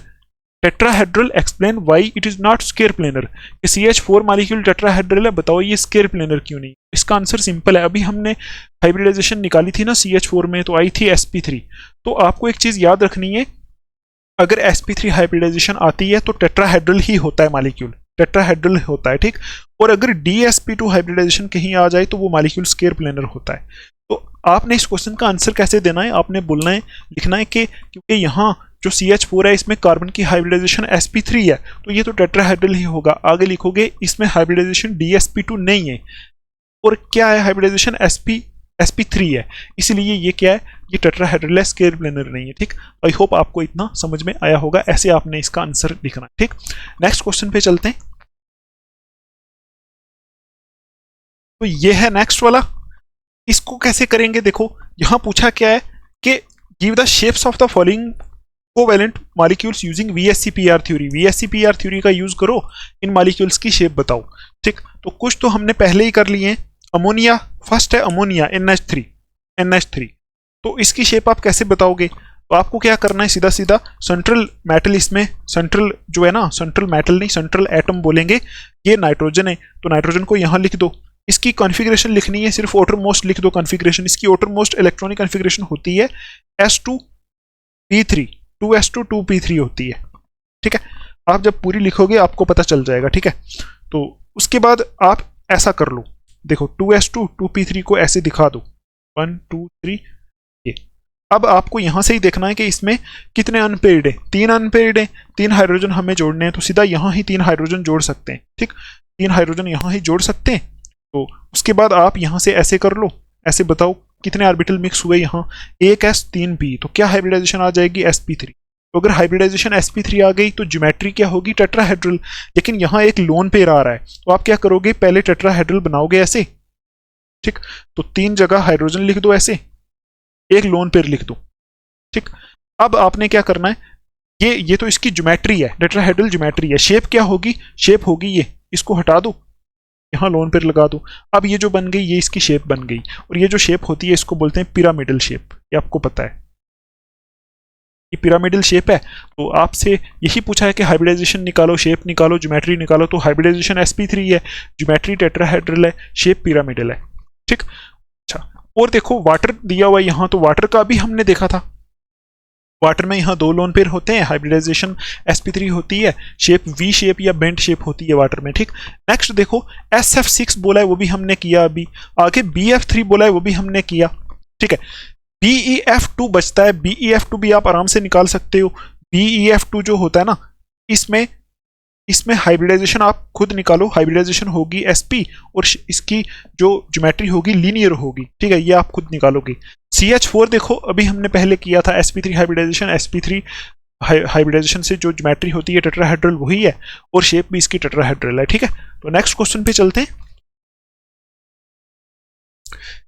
tetrahedral, explain why it is not square planar. CH4 molecule tetrahedral है, बताओ ये स्क्वायर प्लेनर क्यों नहीं। इसका आंसर सिंपल है, अभी हमने हाइब्रिडाइजेशन निकाली थी ना CH4 में, तो आई थी sp3। तो आपको एक चीज याद रखनी है, अगर sp3 हाइब्रिडाइजेशन आती है तो टेट्राहेड्रल ही होता है मॉलिक्यूल, टेट्राहेड्रल होता है, ठीक। और अगर dsp2 हाइब्रिडाइजेशन कहीं आ जाए तो वो मॉलिक्यूल स्क्वायर प्लेनर होता है। तो आपने इस क्वेश्चन का आंसर कैसे देना है, आपने बोलना है, लिखना है कि क्योंकि यहाँ जो CH4 है इसमें कार्बन की हाइब्रिडाइजेशन sp3 है, तो ये तो टेट्राहेड्रल ही होगा। आगे लिखोगे इसमें हाइब्रिडाइजेशन dsp2 नहीं है, और क्या है हाइब्रिडाइजेशन sp3 है, इसलिए ये क्या है, ये टेट्राहेड्रल है, स्क्वायर प्लेनर नहीं है, ठीक। आई होप आपको इतना समझ में आया होगा, ऐसे आपने इसका आंसर लिखना है, ठीक। नेक्स्ट क्वेश्चन पे चलते हैं। तो ये है नेक्स्ट वाला, इसको कैसे करेंगे, देखो यहां पूछा क्या है कि give the shapes of the following covalent molecules using VSEPR theory. VSEPR theory का यूज करो, इन मॉलिक्यूल्स की शेप बताओ, ठीक। तो कुछ तो हमने पहले ही कर लिए हैं। अमोनिया, फर्स्ट है अमोनिया NH3, तो इसकी शेप आप कैसे बताओगे, तो आपको क्या करना है, सीधा सीधा सेंट्रल मेटल, इसमें सेंट्रल जो है ना, सेंट्रल मेटल नहीं सेंट्रल एटम बोलेंगे, ये नाइट्रोजन है, तो नाइट्रोजन को यहाँ लिख दो। इसकी कॉन्फ़िगरेशन लिखनी है, सिर्फ outer मोस्ट लिख दो कॉन्फ़िगरेशन। इसकी outer मोस्ट इलेक्ट्रॉनिक कॉन्फ़िगरेशन होती है S2p3, 2s2 2p3 होती है, ठीक है। आप जब पूरी लिखोगे आपको पता चल जाएगा, ठीक है। तो उसके बाद आप ऐसा कर लो, देखो 2s2 2p3 को ऐसे दिखा दो, 1 2 3 ये। अब आपको यहां से ही देखना है कि इसमें कितने अनपेयर्ड है, 3 अनपेयर्ड है, 3 हाइड्रोजन हमें जोड़ने हैं, तो सीधा यहां ही 3 हाइड्रोजन जोड़ सकते हैं, ठीक, 3 हाइड्रोजन यहां ही जोड़ सकते हैं। तो उसके बाद आप यहां से ऐसे कर लो, ऐसे बताओ कितने ऑर्बिटल मिक्स हुए, यहाँ 1s 3p, तो क्या हाइब्रिडाइजेशन आ जाएगी sp3। तो अगर हाइब्रिडाइजेशन sp3 आ गई तो ज्योमेट्री क्या होगी, टेट्राहेड्रल। लेकिन यहाँ एक लोन पेयर आ रहा है, तो आप क्या करोगे, पहले टेट्राहेड्रल बनाओगे ऐसे, ठीक, तो 3 जगह हाइड्रोजन लिख दो ऐसे, एक लोन पेयर लिख दो। ठीक, अब आपने क्या करना है, ये तो इसकी ज्योमेट्री है, टेट्राहेड्रल ज्योमेट्री है। शेप क्या होगी, शेप होगी ये, इसको हटा दो, यहाँ लोन पेयर लगा दो। अब ये जो बन गई, ये इसकी शेप बन गई, और ये जो शेप होती है इसको बोलते हैं पिरामिडल शेप, ये आपको पता है, ये पिरामिडल शेप है। तो आपसे यही पूछा है कि हाइब्रिडाइजेशन निकालो, शेप निकालो, ज्योमेट्री निकालो, तो हाइब्रिडाइजेशन sp3 है, ज्योमेट्री टेट्राहेड्रल है, शेप पिरामिडल है। ठीक, अच्छा, और देखो वाटर दिया हुआ है यहाँ, तो वाटर का भी हमने देखा था, वाटर में यहाँ 2 लोन पेयर होते हैं, हाइब्रिडाइजेशन sp3 होती है, शेप वी शेप या बेंट शेप होती है वाटर में। ठीक, नेक्स्ट देखो sf6 बोला है, वो भी हमने किया अभी, आगे bf3 बोला है, वो भी हमने किया। ठीक है, BeF2 बचता है, BeF2 भी आप आराम से निकाल सकते हो। BeF2 जो होता है ना, इसमें हाइब्रिडाइजेशन आप खुद निकालो, हाइब्रिडाइजेशन होगी sp और इसकी जो ज्योमेट्री होगी लीनियर होगी। ठीक है, ये आप खुद निकालोगे। CH4 देखो अभी हमने पहले किया था, sp3 हाइब्रिडाइजेशन, sp3 हाइब्रिडाइजेशन से जो ज्योमेट्री होती है टेट्राहेड्रल वही है, और शेप भी इसकी टेट्राहेड्रल है। ठीक है, तो नेक्स्ट क्वेश्चन पे चलते हैं।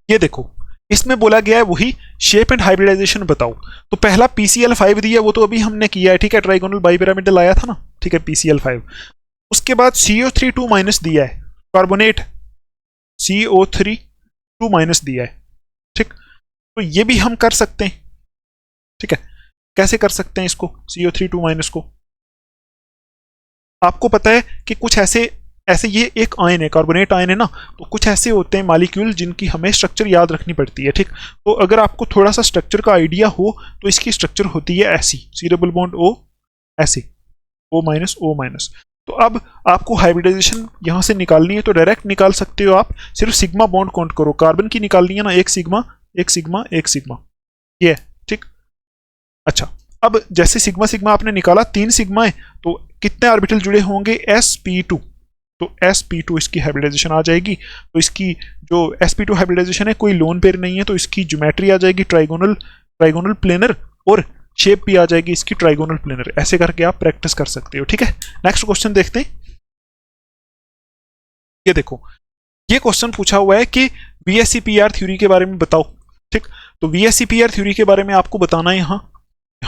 ये देखो इसमें बोला गया है वही शेप एंड हाइब्रिडाइजेशन बताओ। तो पहला PCl5 दिया, वो तो अभी हमने किया है। ठीक है, ट्राइगोनल बाइपिरामिडल आया था ना। ठीक है, PCl5। उसके बाद CO3 2- दिया है, कार्बोनेट CO3 2- दिया है। ठीक, तो ये भी हम कर सकते हैं। ठीक है, कैसे कर सकते हैं इसको, CO3 2- को, आपको पता है कि कुछ ऐसे ये एक आयन है, कार्बोनेट आयन है ना, तो कुछ ऐसे होते हैं मॉलिक्यूल जिनकी हमें स्ट्रक्चर याद रखनी पड़ती है। ठीक, तो अगर आपको थोड़ा सा स्ट्रक्चर का आइडिया हो तो इसकी स्ट्रक्चर होती है ऐसी, C डबल बॉन्ड O, ऐसे O-O-। तो अब आपको हाइब्रिडाइजेशन यहाँ से निकालनी है, तो डायरेक्ट निकाल सकते हो आप, सिर्फ सिग्मा बॉन्ड काउंट करो। कार्बन की निकालनी है ना, एक सिग्मा एक सिग्मा एक सिग्मा, ये। ठीक, अच्छा, अब जैसे सिग्मा सिग्मा आपने निकाला, 3 सिग्मा है, तो कितने ऑर्बिटल जुड़े होंगे, sp2, तो sp2 इसकी हाइब्रिडाइजेशन आ जाएगी। तो इसकी जो sp2 हाइब्रिडाइजेशन है, कोई लोन पेयर नहीं है, तो इसकी ज्योमेट्री आ जाएगी ट्राइगोनल प्लेनर, और शेप भी आ जाएगी इसकी ट्राइगोनल प्लेनर। ऐसे करके आप प्रैक्टिस कर सकते हो। ठीक है, नेक्स्ट क्वेश्चन देखते हैं। ये देखो, ये क्वेश्चन पूछा हुआ है कि VSEPR थ्योरी के बारे में बताओ। ठीक, तो VSEPR थ्योरी के बारे में आपको बताना है, यहाँ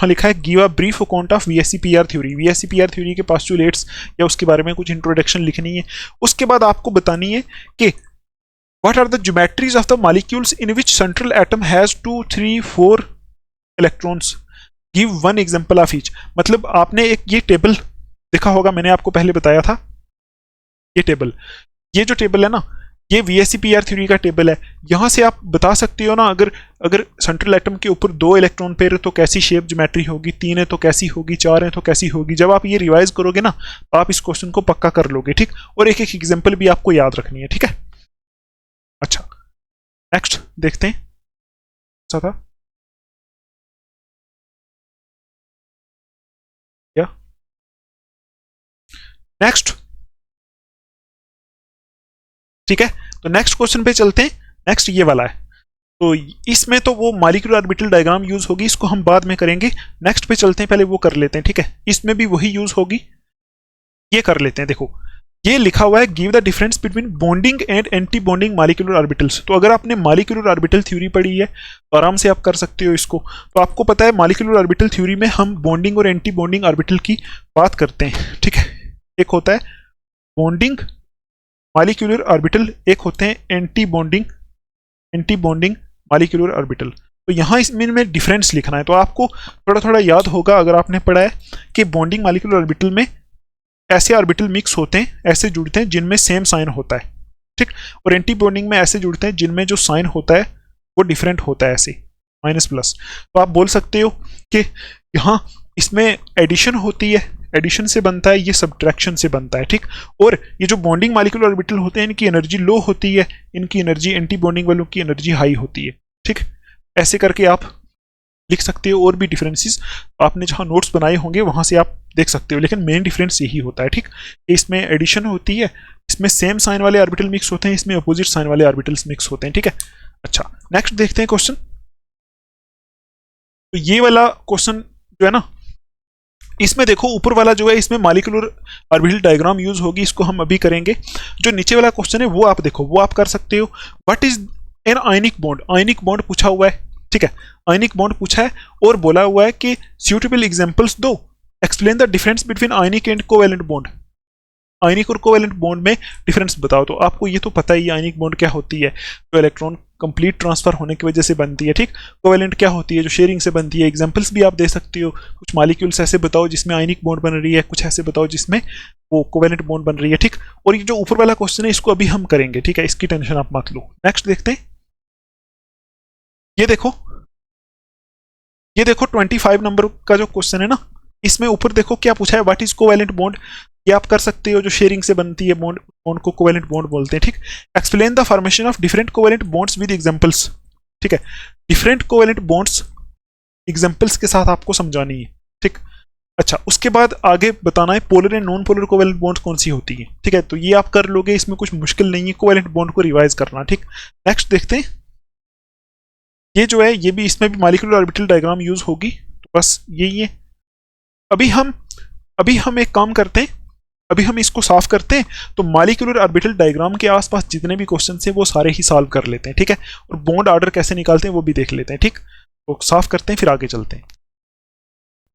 लिखा है give a brief account of VSEPR theory. VSEPR theory के पोस्टुलेट्स या उसके बारे में कुछ इंट्रोडक्शन लिखनी है। उसके बाद आपको बतानी है कि what are the geometries of the molecules in which central atom has 2, 3, 4 electrons, give 1 example of each. मतलब आपने एक ये टेबल देखा होगा, मैंने आपको पहले बताया था, ये टेबल, ये जो टेबल है ना, ये VSEPR थ्योरी का टेबल है। यहां से आप बता सकते हो ना, अगर सेंट्रल एटम के ऊपर 2 इलेक्ट्रॉन पेयर है तो कैसी शेप ज्योमेट्री होगी, 3 है तो कैसी होगी, 4 है तो कैसी होगी। जब आप ये रिवाइज करोगे ना, तो आप इस क्वेश्चन को पक्का कर लोगे। ठीक, और एक एक एग्जांपल भी आपको याद रखनी है। ठीक है, अच्छा, नेक्स्ट देखते हैं। था क्या, नेक्स्ट, ठीक है, तो नेक्स्ट क्वेश्चन पे चलते हैं। नेक्स्ट ये वाला है, तो इसमें तो वो मॉलिक्यूलर ऑर्बिटल डायग्राम यूज होगी, इसको हम बाद में करेंगे। नेक्स्ट पे चलते हैं, पहले वो कर लेते हैं। ठीक है, इसमें भी वही यूज होगी, ये कर लेते हैं। देखो ये लिखा हुआ है give the difference between bonding and anti bonding molecular orbitals. तो अगर आपने मॉलिक्यूलर ऑर्बिटल थ्योरी पढ़ी है तो आराम से आप कर सकते हो इसको। तो आपको पता है मॉलिक्यूलर ऑर्बिटल थ्योरी में हम बॉन्डिंग और एंटी बॉन्डिंग ऑर्बिटल की बात करते हैं। ठीक है, एक होता है बॉन्डिंग मॉलिक्यूलर ऑर्बिटल, एक होते हैं एंटी बॉन्डिंग मॉलिक्यूलर ऑर्बिटल। तो यहाँ इसमें डिफरेंस लिखना है। तो आपको थोड़ा थोड़ा याद होगा अगर आपने पढ़ा है कि बॉन्डिंग मॉलिक्यूलर ऑर्बिटल में ऐसे ऑर्बिटल मिक्स होते हैं, ऐसे जुड़ते हैं जिनमें सेम साइन होता है। ठीक, और एंटी बॉन्डिंग में ऐसे जुड़ते हैं जिनमें जो साइन होता है वो डिफरेंट होता है, ऐसे माइनस प्लस। तो आप बोल सकते हो कि यहाँ इसमें एडिशन होती है, एडिशन से बनता है, ये सब्ट्रैक्शन से बनता है। ठीक, और ये जो बॉन्डिंग मॉलिक्यूलर ऑर्बिटल होते हैं इनकी एनर्जी लो होती है, इनकी एनर्जी एंटी बॉन्डिंग वालों की एनर्जी हाई होती है। ठीक, ऐसे करके आप लिख सकते हो। और भी डिफरेंसेस आपने जहाँ नोट्स बनाए होंगे वहाँ से आप देख सकते हो, लेकिन मेन डिफरेंस यही होता है। ठीक, इसमें एडिशन होती है, इसमें सेम साइन वाले ऑर्बिटल मिक्स होते हैं, इसमें अपोजिट साइन वाले ऑर्बिटल्स मिक्स होते हैं। ठीक है, अच्छा, नेक्स्ट देखते हैं क्वेश्चन। तो ये वाला क्वेश्चन जो है ना, इसमें देखो ऊपर वाला जो है इसमें मॉलिक्यूलर ऑर्बिटल डायग्राम यूज होगी, इसको हम अभी करेंगे। जो नीचे वाला क्वेश्चन है वो आप देखो, वो आप कर सकते हो। What is an ionic bond पूछा हुआ है, ठीक है, आयनिक बॉन्ड पूछा है और बोला हुआ है कि सूटेबल एग्जांपल्स दो, explain the difference between ionic and covalent bond. Ionic और कोवैलेंट बॉन्ड में डिफरेंस बताओ। तो आपको ये तो पता ही है आयनिक बॉन्ड क्या होती है, जो इलेक्ट्रॉन कंप्लीट ट्रांसफर होने की वजह से बनती है, ठीक। कोवैलेंट क्या होती है, जो शेयरिंग से बनती है। एग्जांपल्स भी आप दे सकते हो, कुछ मॉलिक्यूल्स ऐसे बताओ जिसमें आयनिक बॉन्ड बन रही है, कुछ ऐसे बताओ जिसमें वो कोवैलेंट बॉन्ड बन रही है, ठीक। और ये जो ऊपर वाला क्वेश्चन है इसको अभी हम करेंगे, ठीक है, इसकी टेंशन आप मत लो। नेक्स्ट देखते हैं, ये देखो 25 नंबर का जो क्वेश्चन है ना, इसमें ऊपर देखो क्या पूछा है, व्हाट इज कोवैलेंट बॉन्ड। ये आप कर सकते हो, जो शेयरिंग से बनती है बॉन्ड को कोवैलेंट बॉन्ड बोलते हैं, ठीक। Explain the formation of different covalent bonds with examples, ठीक है, डिफरेंट कोवैलेंट बॉन्ड्स एग्जांपल्स के साथ आपको समझानी है, ठीक। अच्छा, उसके बाद आगे बताना है polar and non polar covalent bonds कौन सी होती है, ठीक है। तो ये आप कर लोगे, इसमें कुछ मुश्किल नहीं है कोवैलेंट बॉन्ड को रिवाइज करना, ठीक। नेक्स्ट देखते हैं, ये जो है ये भी, इसमें भी मॉलिक्यूलर ऑर्बिटल डायग्राम यूज होगी, तो बस यही है। अभी हम एक काम करते हैं, अभी हम इसको साफ करते हैं। तो मॉलिक्यूलर ऑर्बिटल डायग्राम के आसपास जितने भी क्वेश्चन हैं वो सारे ही सॉल्व कर लेते हैं, ठीक है। और बॉन्ड ऑर्डर कैसे निकालते हैं वो भी देख लेते हैं, ठीक। तो साफ करते हैं फिर आगे चलते हैं।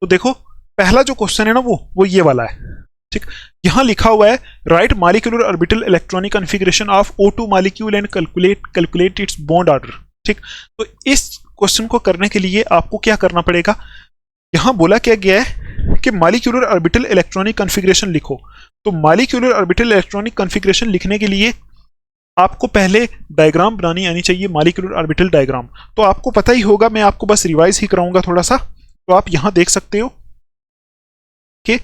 तो देखो पहला जो क्वेश्चन है ना वो ये वाला है, ठीक। यहां लिखा हुआ है right molecular orbital electronic configuration of O2 molecule and calculate its bond order, ठीक। तो इस क्वेश्चन को करने के लिए आपको क्या करना पड़ेगा, यहां बोला क्या गया है कि मॉलिक्यूलर ऑर्बिटल इलेक्ट्रॉनिक कॉन्फ़िगरेशन लिखो। तो मॉलिक्यूलर ऑर्बिटल इलेक्ट्रॉनिक कॉन्फ़िगरेशन लिखने के लिए आपको पहले डायग्राम बनानी आनी चाहिए, मॉलिक्यूलर ऑर्बिटल डायग्राम। तो आपको पता ही होगा, मैं आपको बस रिवाइज ही कराऊंगा थोड़ा सा। तो आप यहां देख सकते हो कि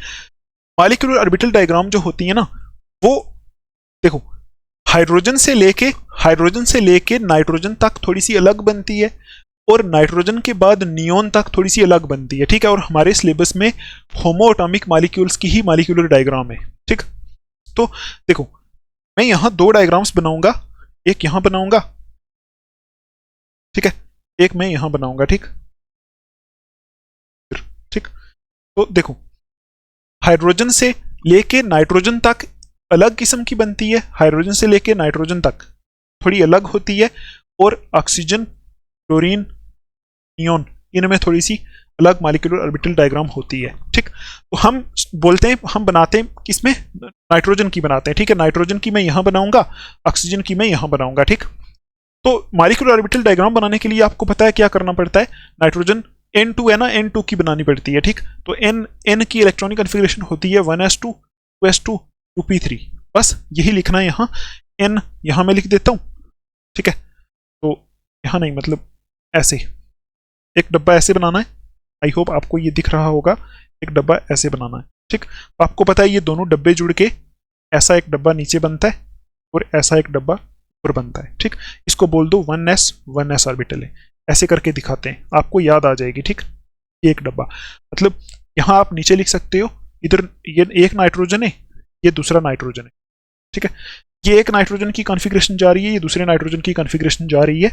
मॉलिक्यूलर ऑर्बिटल डायग्राम जो होती है ना, वो देखो हाइड्रोजन से लेके नाइट्रोजन तक थोड़ी सी अलग बनती है, और नाइट्रोजन के बाद नियोन तक थोड़ी सी अलग बनती है, ठीक है। और हमारे सिलेबस में होमो एटॉमिक मॉलिक्यूल्स की ही मॉलिक्यूलर डायग्राम है, ठीक। तो देखो मैं यहां दो डायग्राम्स बनाऊंगा, एक यहां बनाऊंगा, ठीक है, एक मैं यहां बनाऊंगा, ठीक। तो देखो हाइड्रोजन से लेके नाइट्रोजन तक अलग किस्म की बनती है, हाइड्रोजन से लेके नाइट्रोजन तक थोड़ी अलग होती है, और ऑक्सीजन, क्लोरीन, नियोन, इनमें थोड़ी सी अलग मॉलिक्यूलर ऑर्बिटल डायग्राम होती है, ठीक। तो हम बोलते हैं, हम बनाते हैं किसमें, नाइट्रोजन की बनाते हैं, ठीक है। नाइट्रोजन की मैं यहां बनाऊंगा, ऑक्सीजन की मैं यहां बनाऊंगा, ठीक। तो मॉलिक्यूलर ऑर्बिटल डायग्राम बनाने के लिए आपको पता है क्या करना पड़ता है, नाइट्रोजन N2 है ना, N2 की बनानी पड़ती है, ठीक। तो N की इलेक्ट्रॉनिक कॉन्फ़िगरेशन होती है 1s2 2s2 2p3, बस यही लिखना है यहाँ। N यहाँ मैं लिख देता हूँ, ठीक है। तो यहाँ नहीं, मतलब ऐसे एक डब्बा ऐसे बनाना है, आई होप आपको ये दिख रहा होगा, एक डब्बा ऐसे बनाना है, ठीक। तो आपको पता है ये दोनों डब्बे जुड़ के ऐसा एक डब्बा नीचे बनता है और ऐसा एक डब्बा ऊपर बनता है, ठीक। इसको बोल दो 1s ऑर्बिटल है, ऐसे करके दिखाते हैं, आपको याद आ जाएगी, ठीक। ये एक डब्बा, मतलब यहां आप नीचे लिख सकते हो, इधर ये एक नाइट्रोजन है, ये दूसरा नाइट्रोजन है, ठीक है। ये एक नाइट्रोजन की कॉन्फ़िगरेशन जा रही है, ये दूसरे नाइट्रोजन की कॉन्फ़िगरेशन जा रही है,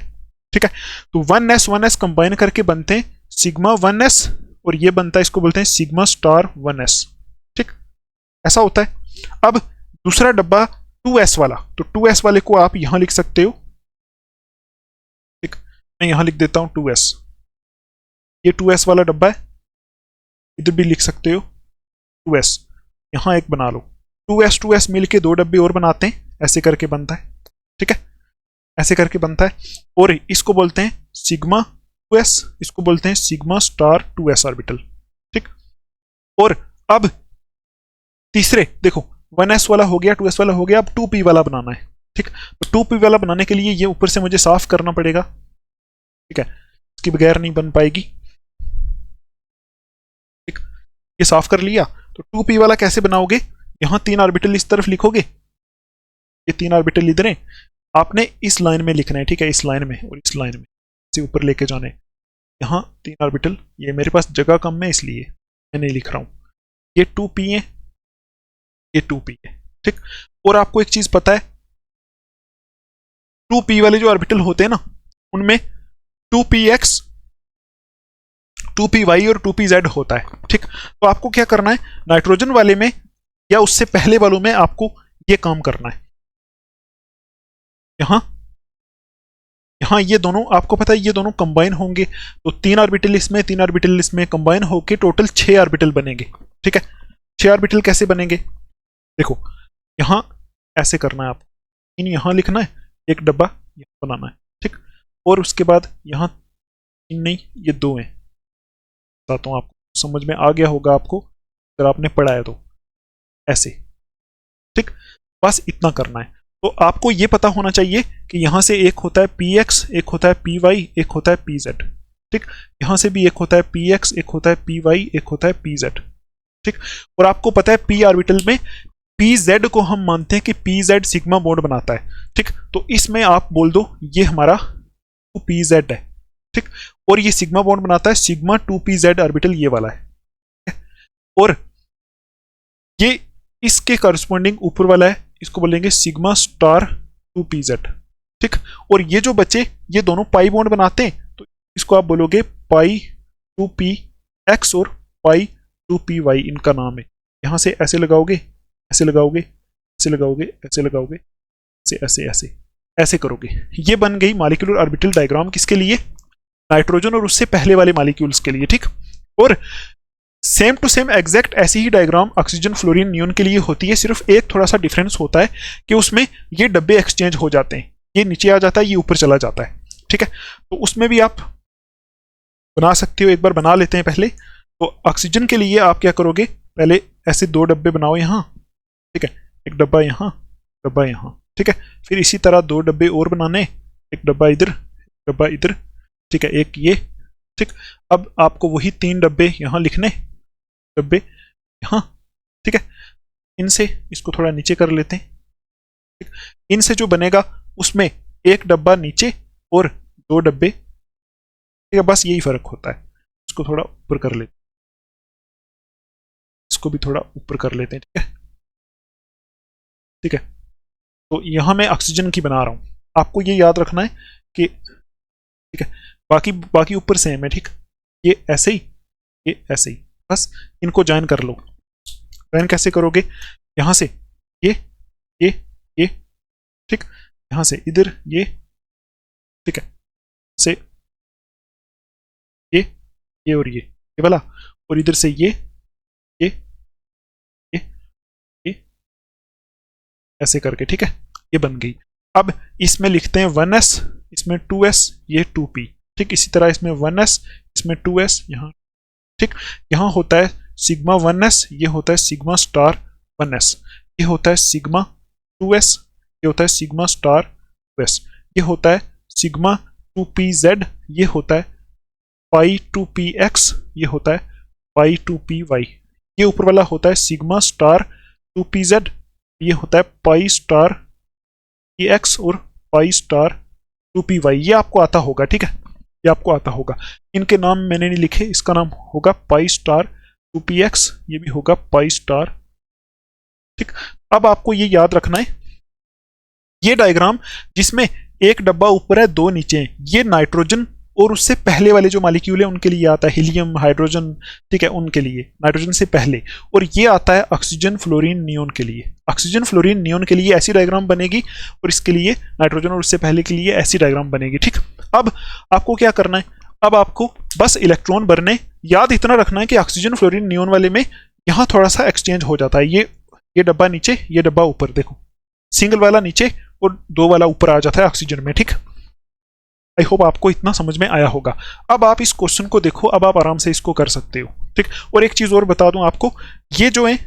ठीक है। तो 1s कंबाइन करके बनते हैं सिग्मा 1s, और ये बनता है, इसको बोलते हैं सिग्मा स्टार 1s, ठीक। ऐसा होता है। अब दूसरा डब्बा 2s वाला, तो 2s वाले को आप यहां लिख सकते हो, ठीक। मैं यहां लिख देता हूं 2s, ये 2s वाला डब्बा है, इधर भी लिख सकते हो 2s, यहां एक बना लो। 2s मिलके दो डब्बे और बनाते हैं, ऐसे करके बनता है, ठीक है, ऐसे करके बनता है। और इसको बोलते हैं सिग्मा 2s, इसको बोलते हैं सिग्मा स्टार 2s ऑर्बिटल, ठीक। और अब तीसरे देखो 1s वाला हो गया, 2s वाला हो गया, अब 2p वाला बनाना है, ठीक। तो 2p वाला बनाने के लिए ये ऊपर से मुझे साफ करना पड़ेगा, ठीक है, इसके बगैर नहीं बन पाएगी, ठीक। ये साफ कर लिया। तो 2p वाला कैसे बनाओगे, यहां 3 ऑर्बिटल इस तरफ लिखोगे, ये 3 ऑर्बिटल इधर हैं, आपने इस लाइन में लिखना है, ठीक है, इस लाइन में और इस लाइन में से ऊपर लेके जाने। यहाँ 3 ऑर्बिटल, ये मेरे पास जगह कम है इसलिए मैं नहीं लिख रहा हूं, ये 2p है, ये 2p है, ठीक। और आपको एक चीज पता है, 2p वाले जो ऑर्बिटल होते हैं ना, उनमें 2px 2py और 2pz होता है, ठीक। तो आपको क्या करना है, नाइट्रोजन वाले में या उससे पहले वालों में आपको ये काम करना है, यहां यहाँ ये दोनों आपको पता है ये दोनों कंबाइन होंगे, तो 3 ऑर्बिटल इसमें 3 ऑर्बिटल इसमें कंबाइन होके टोटल 6 ऑर्बिटल बनेंगे। ठीक है, 6 ऑर्बिटल कैसे बनेंगे, देखो यहाँ ऐसे करना है आपको, इन यहाँ लिखना है, एक डब्बा यहाँ बनाना है। ठीक, और उसके बाद यहाँ इन नहीं, ये 2 हैं, बताता हूँ आपको, समझ में आ गया होगा आपको अगर आपने पढ़ा है तो, ऐसे। ठीक, बस इतना करना है। तो आपको ये पता होना चाहिए कि यहां से एक होता है px, एक होता है py, एक होता है pz। ठीक, यहां से भी एक होता है px, एक होता है py, एक होता है pz। ठीक, और आपको पता है p ऑर्बिटल में pz को हम मानते हैं कि pz सिग्मा बॉन्ड बनाता है। ठीक, तो इसमें आप बोल दो ये हमारा 2pz है। ठीक, और ये सिग्मा बॉन्ड बनाता है सिग्मा 2pz ऑर्बिटल, ये वाला है। और ये इसके करस्पॉन्डिंग ऊपर वाला है, इसको बोलेंगे सिग्मा स्टार 2pz। ठीक, और ये जो बचे ये दोनों पाई बॉन्ड बनाते हैं, तो इसको आप बोलोगे पाई 2px और पाई 2py, इनका नाम है। यहां से ऐसे लगाओगे, ऐसे लगाओगे, ऐसे लगाओगे, ऐसे लगाओगे, ऐसे ऐसे ऐसे ऐसे करोगे, ये बन गई मॉलिक्यूलर ऑर्बिटल डायग्राम। किसके लिए, नाइट्रोजन और उससे पहले वाले मॉलिक्यूल्स के लिए। ठीक, और सेम टू सेम एग्जैक्ट ऐसी ही डायग्राम ऑक्सीजन फ्लोरीन नियोन के लिए होती है, सिर्फ एक थोड़ा सा डिफरेंस होता है कि उसमें ये डब्बे एक्सचेंज हो जाते हैं, ये नीचे आ जाता है, ये ऊपर चला जाता है। ठीक है, तो उसमें भी आप बना सकते हो, एक बार बना लेते हैं पहले। तो ऑक्सीजन के लिए आप क्या करोगे, पहले ऐसे 2 डब्बे बनाओ यहाँ। ठीक है, एक डब्बा यहाँ, डब्बा यहाँ। ठीक है, फिर इसी तरह 2 डब्बे और बनाने, एक डब्बा इधर, डब्बा इधर। ठीक है, एक ये। ठीक, अब आपको वही 3 डब्बे यहाँ लिखने, डब्बे यहाँ। ठीक है, इनसे इसको थोड़ा नीचे कर लेते हैं। ठीक, इनसे जो बनेगा उसमें एक डब्बा नीचे और 2 डब्बे। ठीक है, बस यही फर्क होता है। इसको थोड़ा ऊपर कर लेते, इसको भी थोड़ा ऊपर कर लेते हैं। ठीक है, ठीक है, तो यहां मैं ऑक्सीजन की बना रहा हूं, आपको ये याद रखना है कि ठीक है, बाकी बाकी ऊपर सेम है। ठीक, ये ऐसे ही, ये ऐसे ही, बस इनको ज्वाइन कर लो। ज्वाइन कैसे करोगे, यहां से ये ये। ठीक, यहां से इधर ये। ठीक है, से ये और ये वाला, और इधर से ये ये ऐसे करके। ठीक है, ये बन गई। अब इसमें लिखते हैं 1s, इसमें 2s, ये 2p। ठीक, इसी तरह इसमें 1s, इसमें 2s यहाँ। ठीक, यहाँ होता है सिग्मा 1s, ये होता है सिग्मा स्टार 1s, ये होता है सिग्मा 2s, ये होता है सिग्मा स्टार 2s, ये होता है सिग्मा 2pz, ये होता है पाई 2px, ये होता है पाई 2py, ये ऊपर वाला होता है सिग्मा स्टार 2pz, ये होता है पाई स्टार px और पाई स्टार 2py। ये आपको आता होगा। ठीक है, ये आपको आता होगा। इनके नाम मैंने नहीं लिखे, इसका नाम होगा पाई स्टार 2px, ये भी होगा पाई स्टार। ठीक, अब आपको ये याद रखना है, ये डायग्राम जिसमें एक डब्बा ऊपर है 2 नीचे है, ये नाइट्रोजन और उससे पहले वाले जो मॉलिक्यूल है उनके लिए आता है, हीलियम, हाइड्रोजन। ठीक है, उनके लिए नाइट्रोजन से पहले। और ये आता है ऑक्सीजन फ्लोरीन नियोन के लिए। ऑक्सीजन फ्लोरीन नियोन के लिए ऐसी डायग्राम बनेगी, और इसके लिए नाइट्रोजन और उससे पहले के लिए ऐसी डायग्राम बनेगी। ठीक, अब आपको क्या करना है, अब आपको बस इलेक्ट्रॉन भरने। याद इतना रखना है कि ऑक्सीजन फ्लोरीन नियोन वाले में यहाँ थोड़ा सा एक्सचेंज हो जाता है, ये डब्बा नीचे, ये डब्बा ऊपर। देखो, सिंगल वाला नीचे और 2 वाला ऊपर आ जाता है ऑक्सीजन में। ठीक, आई होप आपको इतना समझ में आया होगा। अब आप इस क्वेश्चन को देखो, अब आप आराम से इसको कर सकते हो। ठीक, और एक चीज और बता दूं आपको, ये जो है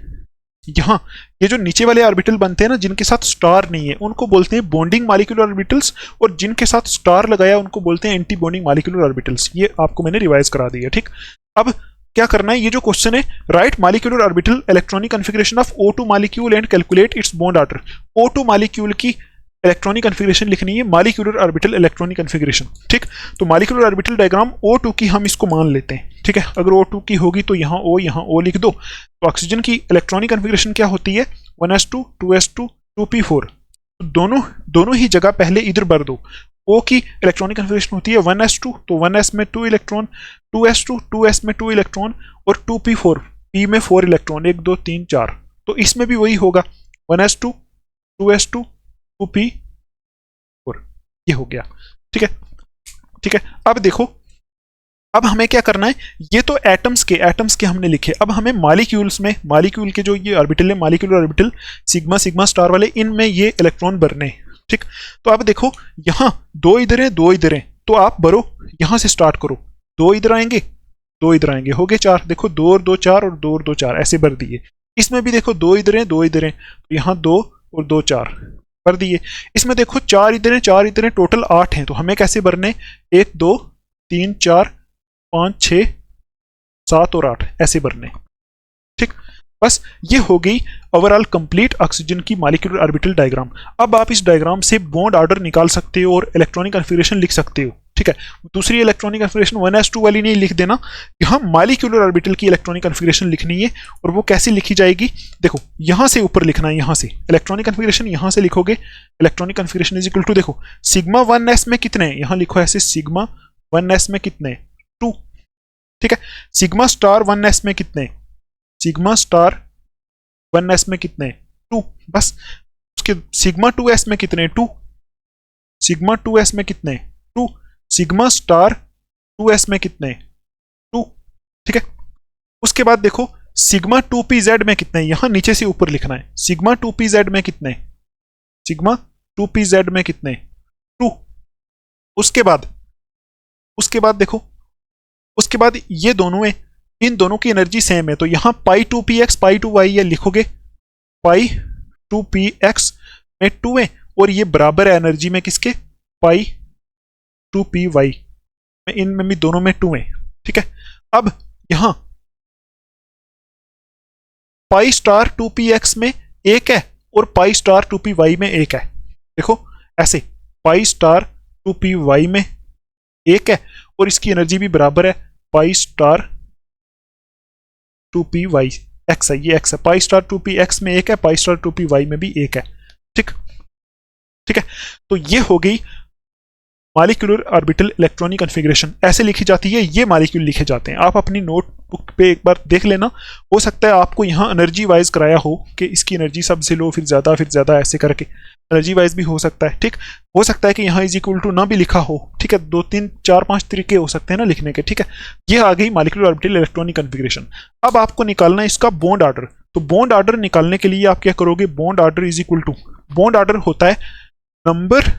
यहाँ, ये जो नीचे वाले ऑर्बिटल बनते हैं ना, जिनके साथ स्टार नहीं है, उनको बोलते हैं बॉन्डिंग मॉलिक्यूलर ऑर्बिटल्स, और जिनके साथ स्टार लगाया उनको बोलते हैं एंटी बॉन्डिंग मॉलिक्यूलर ऑर्बिटल्स। ये आपको मैंने रिवाइज करा दिया। ठीक, अब क्या करना है, ये जो क्वेश्चन है, right molecular orbital electronic configuration of O2 molecule and calculate its bond order. O2 molecule की इलेक्ट्रॉनिक कन्फिगरेशन लिखनी है, मॉलिक्यूलर ऑर्बिटल इलेक्ट्रॉनिक कन्फिगरेशन। ठीक, तो मॉलिक्यूलर ऑर्बिटल डायग्राम O2 की हम इसको मान लेते हैं। ठीक है, अगर O2 की होगी तो यहाँ O लिख दो। तो ऑक्सीजन की इलेक्ट्रॉनिक कन्फिगरेशन क्या होती है, 1s2 2s2 2p4। दोनों ही जगह पहले इधर भर दो। O की इलेक्ट्रॉनिक कन्फिगरेशन होती है 1s2, तो 1s में 2 इलेक्ट्रॉन, 2s2 2s में 2 इलेक्ट्रॉन, और 2p4 p में 4 इलेक्ट्रॉन, 1 2 3 4। तो इसमें भी वही होगा, 1s2 2s2 2p4। ये हो गया। ठीक है, ठीक है। अब देखो, अब हमें क्या करना है, ये तो एटम्स के हमने लिखे, अब हमें मॉलिक्यूल्स में, मॉलिक्यूल के जो ये ऑर्बिटल है, molecular orbital sigma sigma star वाले, इनमें ये इलेक्ट्रॉन भरने हैं। ठीक, तो अब देखो यहाँ दो इधर है, दो इधर है, तो आप भरो, यहां से स्टार्ट करो, दो इधर आएंगे, दो इधर आएंगे, हो गए चार। देखो दो और दो चार, और दो और दो चार, ऐसे भर दिए। इसमें भी देखो दो इधर है, दो इधर है, तो यहाँ दो और दो चार भर दिए। इसमें देखो चार इधर है, चार इधर है, टोटल 8 हैं, तो हमें कैसे भरने, 1 2 3 4 5 6 7 और 8 ऐसे भरने। ठीक, बस ये हो गई ओवरऑल कंप्लीट ऑक्सीजन की मॉलिक्यूलर ऑर्बिटल डायग्राम। अब आप इस डायग्राम से बॉन्ड ऑर्डर निकाल सकते हो और इलेक्ट्रॉनिक कन्फिगरेशन लिख सकते हो। ठीक है, दूसरी इलेक्ट्रॉनिक कन्फिगरेशन 1s2 वाली नहीं लिख देना, यहाँ मॉलिक्यूलर ऑर्बिटल की इलेक्ट्रॉनिक कन्फिगरेशन लिखनी है। और वो कैसे लिखी जाएगी, देखो यहाँ से ऊपर लिखना है, यहाँ से इलेक्ट्रॉनिक कन्फिगरेशन यहाँ से लिखोगे, electronic configuration is equal to, देखो सिग्मा 1s में कितने हैं, यहाँ लिखो ऐसे, सिग्मा 1s में कितने हैं, 2। ठीक है, सिग्मा स्टार 1s में कितने, सिग्मा स्टार 1s में कितने, 2। बस उसके सिग्मा 2s में कितने, 2, सिग्मा 2s में कितने, 2, सिग्मा स्टार 2s में कितने, 2। ठीक है, उसके बाद देखो सिग्मा 2pz में कितने, यहां नीचे से ऊपर लिखना है, सिग्मा 2pz में कितने, सिग्मा 2pz में कितने, 2। उसके बाद देखो, उसके बाद ये दोनों है, इन दोनों की एनर्जी सेम है, तो यहां पाई 2px पाई 2y ये लिखोगे, पाई 2px में 2 है, और ये बराबर है एनर्जी में किसके, पाई 2py में, इनमें भी दोनों में 2 है। ठीक है, अब यहां पाई स्टार 2px में 1 है और पाई स्टार 2py में 1 है। देखो ऐसे पाई स्टार 2py में 1 है और इसकी एनर्जी भी बराबर है पाई स्टार 2py x है, ये x है, पाई स्टार 2px में 1 है, पाई स्टार 2py में भी 1 है। ठीक, ठीक है, तो ये हो गई मॉलिक्यूलर ऑर्बिटल इलेक्ट्रॉनिक कॉन्फ़िगरेशन, ऐसे लिखी जाती है, ये मॉलिक्यूल लिखे जाते हैं। आप अपनी नोटबुक पे एक बार देख लेना, हो सकता है आपको यहाँ एनर्जी वाइज कराया हो कि इसकी एनर्जी सबसे लो, फिर ज़्यादा ऐसे करके एनर्जी वाइज भी हो सकता है। ठीक, हो सकता है कि यहाँ इज इक्वल टू ना भी लिखा हो। ठीक है, 2 3 4 5 तरीके हो सकते हैं ना लिखने के। ठीक है, ये आ गई मॉलिक्यूलर ऑर्बिटल इलेक्ट्रॉनिक कॉन्फ़िगरेशन। अब आपको निकालना है इसका बॉन्ड ऑर्डर। तो बॉन्ड ऑर्डर निकालने के लिए आप क्या करोगे, bond order is equal to, bond order होता है number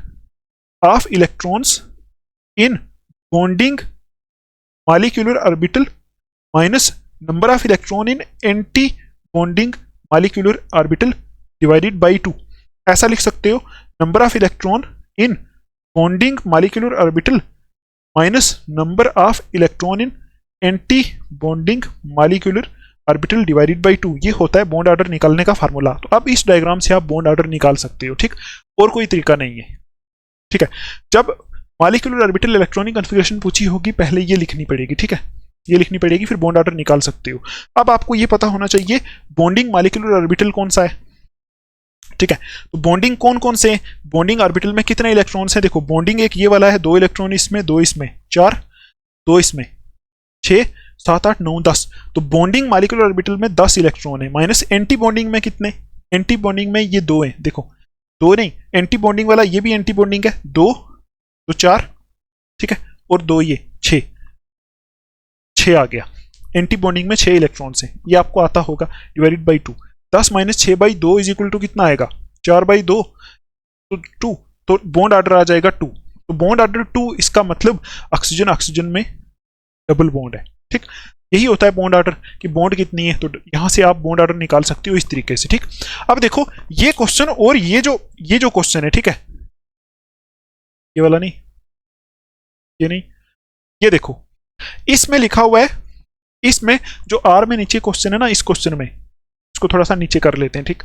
of electrons in bonding molecular orbital minus number of electron in anti bonding molecular orbital divided by 2। ऐसा लिख सकते हो, number of electron in bonding molecular orbital minus number of electron in anti bonding molecular orbital divided by 2, ये होता है बॉन्ड ऑर्डर निकालने का फार्मूला। तो अब इस डायग्राम से आप बॉन्ड ऑर्डर निकाल सकते हो। ठीक, और कोई तरीका नहीं है। ठीक है, जब मॉलिक्यूलर ऑर्बिटल इलेक्ट्रॉनिक कॉन्फ़िगरेशन पूछी होगी, पहले ये लिखनी पड़ेगी। ठीक है, ये लिखनी पड़ेगी, फिर बॉन्ड ऑर्डर निकाल सकते हो। अब आपको ये पता होना चाहिए बॉन्डिंग मॉलिक्यूलर ऑर्बिटल कौन सा है। ठीक है, तो बॉन्डिंग कौन कौन से हैं, बॉन्डिंग ऑर्बिटल में कितने इलेक्ट्रॉन्स हैं, देखो बॉन्डिंग एक ये वाला है, 2 इलेक्ट्रॉन इसमें, 2 इसमें, 4, 2 इसमें, 6 7 8 9 10। तो बॉन्डिंग मॉलिक्यूलर ऑर्बिटल में 10 इलेक्ट्रॉन है। माइनस एंटी बॉन्डिंग में कितने, एंटी बॉन्डिंग में ये 2 है, देखो 2 नहीं, एंटी बॉन्डिंग वाला ये भी एंटी बॉन्डिंग है, 2 तो 4, ठीक है, और 2 ये 6 आ गया। एंटी बॉन्डिंग में 6 इलेक्ट्रॉन्स हैं, ये आपको आता होगा, divided by 2। 10 minus 6 by 2 is equal to कितना आएगा, 4 बाई 2 तो 2, तो बॉन्ड ऑर्डर आ जाएगा 2। तो बॉन्ड ऑर्डर 2, इसका मतलब ऑक्सीजन ऑक्सीजन में डबल बॉन्ड है। ठीक, यही होता है बॉन्ड ऑर्डर कि बॉन्ड कितनी है, तो यहां से आप बॉन्ड ऑर्डर निकाल सकते हो इस तरीके से। ठीक, अब देखो ये क्वेश्चन और ये जो क्वेश्चन है, ठीक है, ये वाला नहीं, ये नहीं, ये देखो इसमें लिखा हुआ है, इसमें जो आर में नीचे क्वेश्चन है ना, इस क्वेश्चन में इसको थोड़ा सा नीचे कर लेते हैं। ठीक,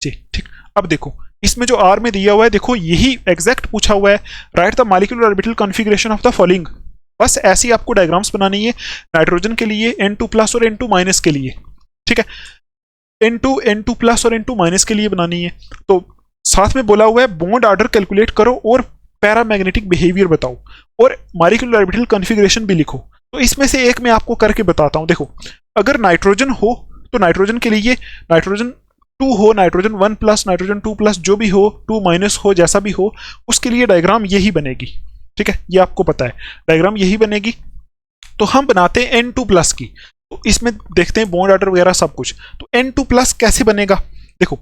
जी ठीक, अब देखो इसमें जो आर में दिया हुआ है, देखो यही एग्जैक्ट पूछा हुआ है, right the molecular orbital configuration of the following. बस ऐसी आपको डायग्राम्स बनानी है, नाइट्रोजन के लिए N2 प्लस और N2 माइनस के लिए। ठीक है, N2 प्लस और N2 माइनस के लिए बनानी है। तो साथ में बोला हुआ है बॉन्ड ऑर्डर कैलकुलेट करो और पैरामैग्नेटिक बिहेवियर बताओ और मॉलिक्यूलर ऑर्बिटल कॉन्फ़िगरेशन भी लिखो। तो इसमें से एक मैं आपको करके बताता हूं। देखो अगर नाइट्रोजन हो तो नाइट्रोजन के लिए नाइट्रोजन 2 हो नाइट्रोजन 1 प्लस नाइट्रोजन 2 प्लस जो भी हो 2 माइनस हो जैसा भी हो उसके लिए डायग्राम यही बनेगी। ठीक है, ये आपको पता है डायग्राम यही बनेगी। तो हम बनाते हैं N2 प्लस की। तो इसमें देखते हैं बॉन्ड ऑर्डर वगैरह सब कुछ। तो N2 प्लस कैसे बनेगा, देखो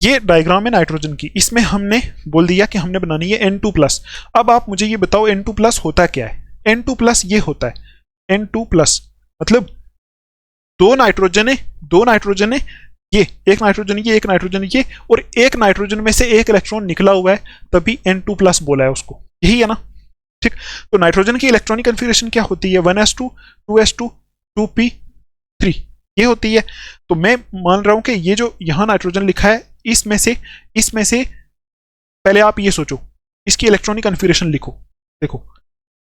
ये डायग्राम है नाइट्रोजन की, इसमें हमने बोल दिया कि हमने बनानी है N2 प्लस। अब आप मुझे ये बताओ N2 प्लस होता क्या है। N2 प्लस ये होता है N2 प्लस मतलब दो नाइट्रोजन है ये, एक नाइट्रोजन ये एक नाइट्रोजन ये, और एक नाइट्रोजन में से एक इलेक्ट्रॉन निकला हुआ है तभी N2 प्लस बोला है उसको, यही है ना। ठीक, तो नाइट्रोजन की इलेक्ट्रॉनिक कन्फिगरेशन क्या होती है 1s2 2s2 2p3 ये होती है। तो मैं मान रहा हूं कि ये जो यहां नाइट्रोजन लिखा है इसमें से पहले आप ये सोचो इसकी इलेक्ट्रॉनिक कन्फिगरेशन लिखो। देखो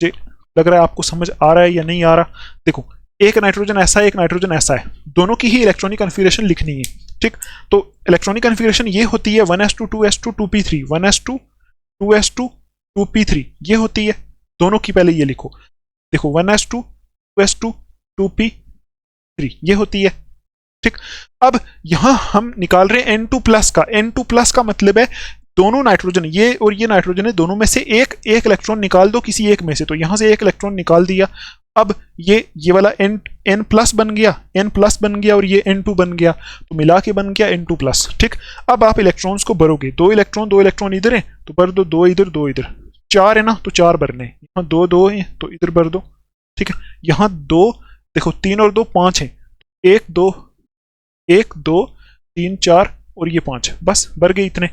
ये लग रहा है आपको समझ आ रहा है या नहीं आ रहा। देखो एक नाइट्रोजन ऐसा है एक नाइट्रोजन ऐसा है, दोनों की ही इलेक्ट्रॉनिक कन्फिगरेशन लिखनी है। ठीक, तो इलेक्ट्रॉनिक कन्फिगरेशन ये होती है 1s2 2s2 2p3 1s2 2s2 2p3 ये होती है, दोनों की पहले ये लिखो। देखो 1s2 2s2 2p3 ये होती है। ठीक, अब यहां हम निकाल रहे हैं N2 प्लस का। N2 प्लस का मतलब है दोनों नाइट्रोजन ये और ये नाइट्रोजन है, दोनों में से एक एक इलेक्ट्रॉन निकाल दो किसी एक में से। तो यहां से एक इलेक्ट्रॉन निकाल दिया, अब ये वाला N प्लस बन गया, N प्लस बन गया और ये N2 बन गया, तो मिला के बन गया N2 प्लस। ठीक, अब आप इलेक्ट्रॉन्स को भरोगे, दो इलेक्ट्रॉन इधर है तो भर दो, दो इधर, चार है ना तो चार भरने, यहाँ दो है तो इधर भर दो। ठीक है, यहाँ दो, देखो 3 और 2 5 है, 1 2 3 4 और ये 5, बस भर गए इतने।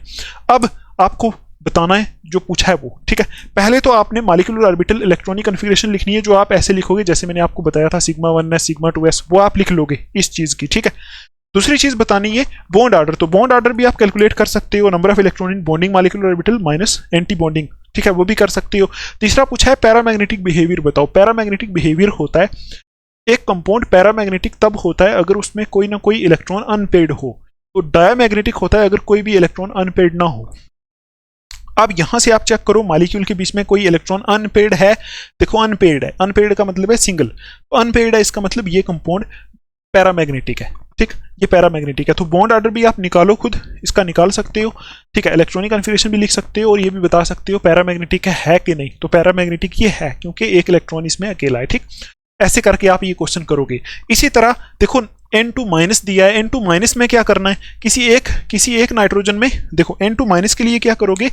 अब आपको बताना है जो पूछा है वो। ठीक है, पहले तो आपने मॉलिक्यूलर ऑर्बिटल इलेक्ट्रॉनिक कन्फिगरेशन लिखनी है, जो आप ऐसे लिखोगे जैसे मैंने आपको बताया था सिग्मा 1s सिग्मा 2s, वो आप लिख लोगे इस चीज की। ठीक है, दूसरी चीज बतानी है बॉन्ड ऑर्डर। तो बॉन्ड ऑर्डर भी आप कैलकुलेट कर सकते हो, number of electron in bonding molecular orbital minus anti bonding. ठीक है, वो भी कर सकते हो। तीसरा पूछा है पैरामैग्नेटिक बिहेवियर बताओ। पैरामैग्नेटिक बिहेवियर होता है एक कंपाउंड पैरामैग्नेटिक तब होता है अगर उसमें कोई ना कोई इलेक्ट्रॉन अनपेड हो, तो डायमैग्नेटिक होता है अगर कोई भी इलेक्ट्रॉन अनपेड ना हो। अब यहां से आप चेक करो मॉलिक्यूल के बीच में कोई इलेक्ट्रॉन अनपेड है, देखो अनपेड है, अनपेड का मतलब है सिंगल, तो अनपेड है इसका मतलब ये कंपाउंड पैरामैग्नेटिक है। ठीक, ये पैरामैग्नेटिक है। तो बॉन्ड ऑर्डर भी आप निकालो, खुद इसका निकाल सकते हो। ठीक है, इलेक्ट्रॉनिक कन्फिगरेशन भी लिख सकते हो और ये भी बता सकते हो पैरामैग्नेटिक है कि नहीं। तो पैरामैग्नेटिक ये है क्योंकि एक इलेक्ट्रॉन इसमें अकेला है। ठीक, ऐसे करके आप ये क्वेश्चन करोगे। इसी तरह देखो N2 माइनस दिया है, N2 माइनस में क्या करना है, किसी एक नाइट्रोजन में, देखो N2 माइनस के लिए क्या करोगे,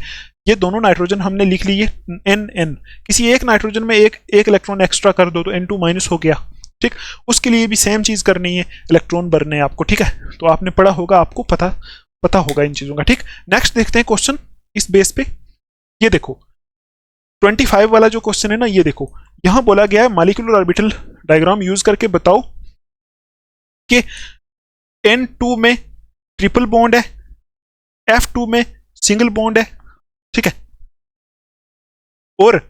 ये दोनों नाइट्रोजन हमने लिख लिए N किसी एक नाइट्रोजन में एक इलेक्ट्रॉन एक्स्ट्रा कर दो तो N2 माइनस हो गया। ठीक, उसके लिए भी सेम चीज करनी है, इलेक्ट्रॉन भरने हैं आपको। ठीक है, तो आपने पढ़ा होगा, आपको पता होगा इन चीजों का। ठीक, नेक्स्ट देखते हैं क्वेश्चन इस बेस पे। ये देखो 25 वाला जो क्वेश्चन है ना, ये देखो यहां बोला गया है मॉलिक्यूलर ऑर्बिटल डायग्राम यूज करके बताओ कि N2 में ट्रिपल बॉन्ड है, F2 में सिंगल बॉन्ड है। ठीक है, और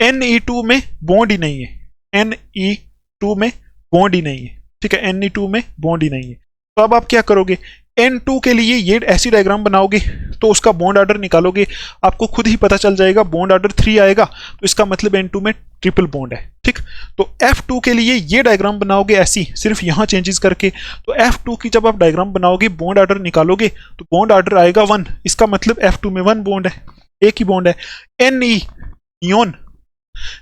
Ne2 में बॉन्ड ही नहीं है, Ne2 में बॉन्ड ही नहीं है। ठीक है, Ne2 में बॉन्ड ही नहीं है। तो अब आप क्या करोगे, N2 के लिए ये ऐसी डायग्राम बनाओगे तो उसका बॉन्ड ऑर्डर निकालोगे, आपको खुद ही पता चल जाएगा बॉन्ड ऑर्डर 3 आएगा, तो इसका मतलब N2 में ट्रिपल बॉन्ड है। ठीक, तो F2 के लिए ये डायग्राम बनाओगे ऐसी, सिर्फ यहां चेंजेस करके। तो F2 की जब आप डायग्राम बनाओगे बॉन्ड ऑर्डर निकालोगे तो बॉन्ड ऑर्डर आएगा 1, इसका मतलब F2 में 1 बॉन्ड है, एक ही बॉन्ड है।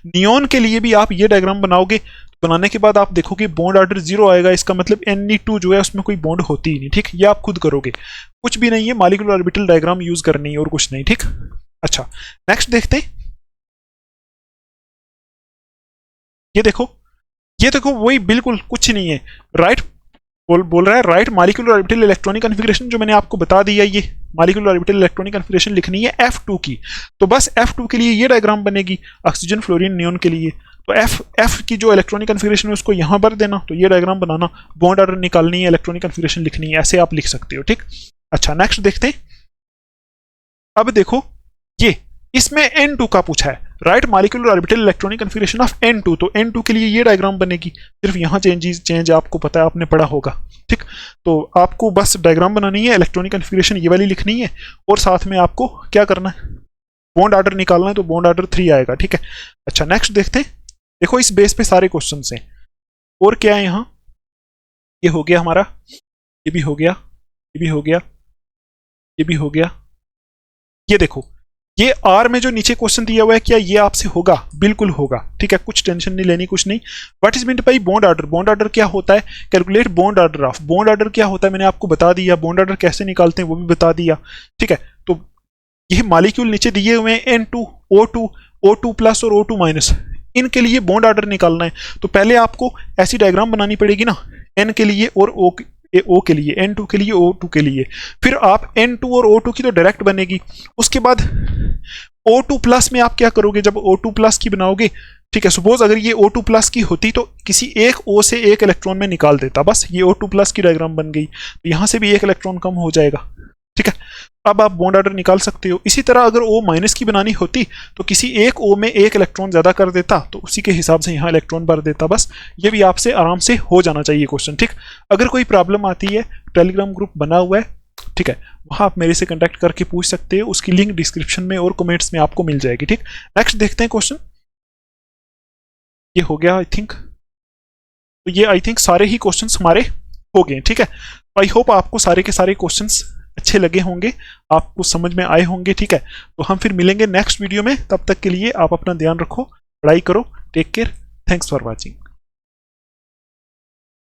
नियोन के लिए भी आप ये डायग्राम बनाओगे, बनाने के बाद आप देखोगे बॉन्ड ऑर्डर 0 आएगा, इसका मतलब Ne2 जो है उसमें कोई बॉन्ड होती ही नहीं। ठीक, ये आप खुद करोगे, कुछ भी नहीं है, मॉलिक्यूलर ऑर्बिटल डायग्राम यूज करनी है और कुछ नहीं। ठीक, अच्छा नेक्स्ट देखते हैं। ये देखो वही बिल्कुल कुछ नहीं है, राइट बोल रहा है right molecular orbital electronic configuration, जो मैंने आपको बता दिया, ये मॉलिक्यूलर ऑर्बिटल इलेक्ट्रॉनिक कन्फिगरेशन लिखनी है F2 की। तो बस F2 के लिए ये डायग्राम बनेगी, ऑक्सीजन फ्लोरीन नियोन के लिए। तो F की जो इलेक्ट्रॉनिक कन्फिगरेशन है उसको यहां भर देना, तो ये डायग्राम बनाना, बॉन्ड ऑर्डर निकालनी है, इलेक्ट्रॉनिक कन्फिगरेशन लिखनी है, ऐसे आप लिख सकते हो। ठीक, अच्छा नेक्स्ट देखते हैं। अब देखो ये इसमें N2 का पूछा है, right molecular orbital electronic configuration of N2। तो N2 के लिए ये डायग्राम बनेगी, सिर्फ यहाँ चेंज आपको पता है, आपने पढ़ा होगा। ठीक, तो आपको बस डायग्राम बनानी है, इलेक्ट्रॉनिक कन्फिगरेशन ये वाली लिखनी है, और साथ में आपको क्या करना है, बॉन्ड ऑर्डर निकालना है, तो बॉन्ड ऑर्डर 3 आएगा। ठीक है, अच्छा नेक्स्ट देखते हैं। देखो इस बेस पे सारे क्वेश्चन हैं, और क्या है यहाँ, ये हो गया हमारा, ये भी हो गया, ये भी हो गया, ये भी हो गया। ये देखो, ये आर में जो नीचे क्वेश्चन दिया हुआ है, क्या ये आपसे होगा? बिल्कुल होगा, ठीक है, कुछ टेंशन नहीं लेनी, कुछ नहीं। What is meant bye bond order? Bond order क्या होता है? Calculate bond order of. Bond order क्या होता है मैंने आपको बता दिया, बॉन्ड ऑर्डर कैसे निकालते हैं वो भी बता दिया, ठीक है। तो ये मॉलिक्यूल नीचे दिए हुए हैं N2, O2, O2 प्लस और O2 माइनस, इनके लिए बॉन्ड ऑर्डर निकालना है। तो पहले आपको ऐसी डायग्राम बनानी पड़ेगी ना, N के लिए और O के लिए, N2 के लिए, O2 के लिए। फिर आप N2 और O2 की तो डायरेक्ट बनेगी, उसके बाद O2 प्लस में आप क्या करोगे जब O2 प्लस की बनाओगे, ठीक है। सपोज अगर ये O2 प्लस की होती तो किसी एक O से एक इलेक्ट्रॉन में निकाल देता, बस ये O2 प्लस की डायग्राम बन गई, तो यहां से भी एक इलेक्ट्रॉन कम हो जाएगा, ठीक है। अब आप बॉन्ड ऑर्डर निकाल सकते हो। इसी तरह अगर O माइनस की बनानी होती तो किसी एक O में एक इलेक्ट्रॉन ज्यादा कर देता, तो उसी के हिसाब से यहाँ इलेक्ट्रॉन भर देता। बस ये भी आपसे आराम से हो जाना चाहिए क्वेश्चन, ठीक। अगर कोई प्रॉब्लम आती है, टेलीग्राम ग्रुप बना हुआ है, ठीक है, वहां आप मेरे से कांटेक्ट करके पूछ सकते हो, उसकी लिंक डिस्क्रिप्शन में और कमेंट्स में आपको मिल जाएगी, ठीक। नेक्स्ट देखते हैं क्वेश्चन। ये हो गया आई थिंक, तो ये आई थिंक सारे ही क्वेश्चंस हमारे हो गए, ठीक है। आई होप आपको सारे के सारे क्वेश्चंस अच्छे लगे होंगे, आपको समझ में आए होंगे, ठीक है। तो हम फिर मिलेंगे नेक्स्ट वीडियो में, तब तक के लिए आप अपना ध्यान रखो, पढ़ाई करो, take care, thanks for watching.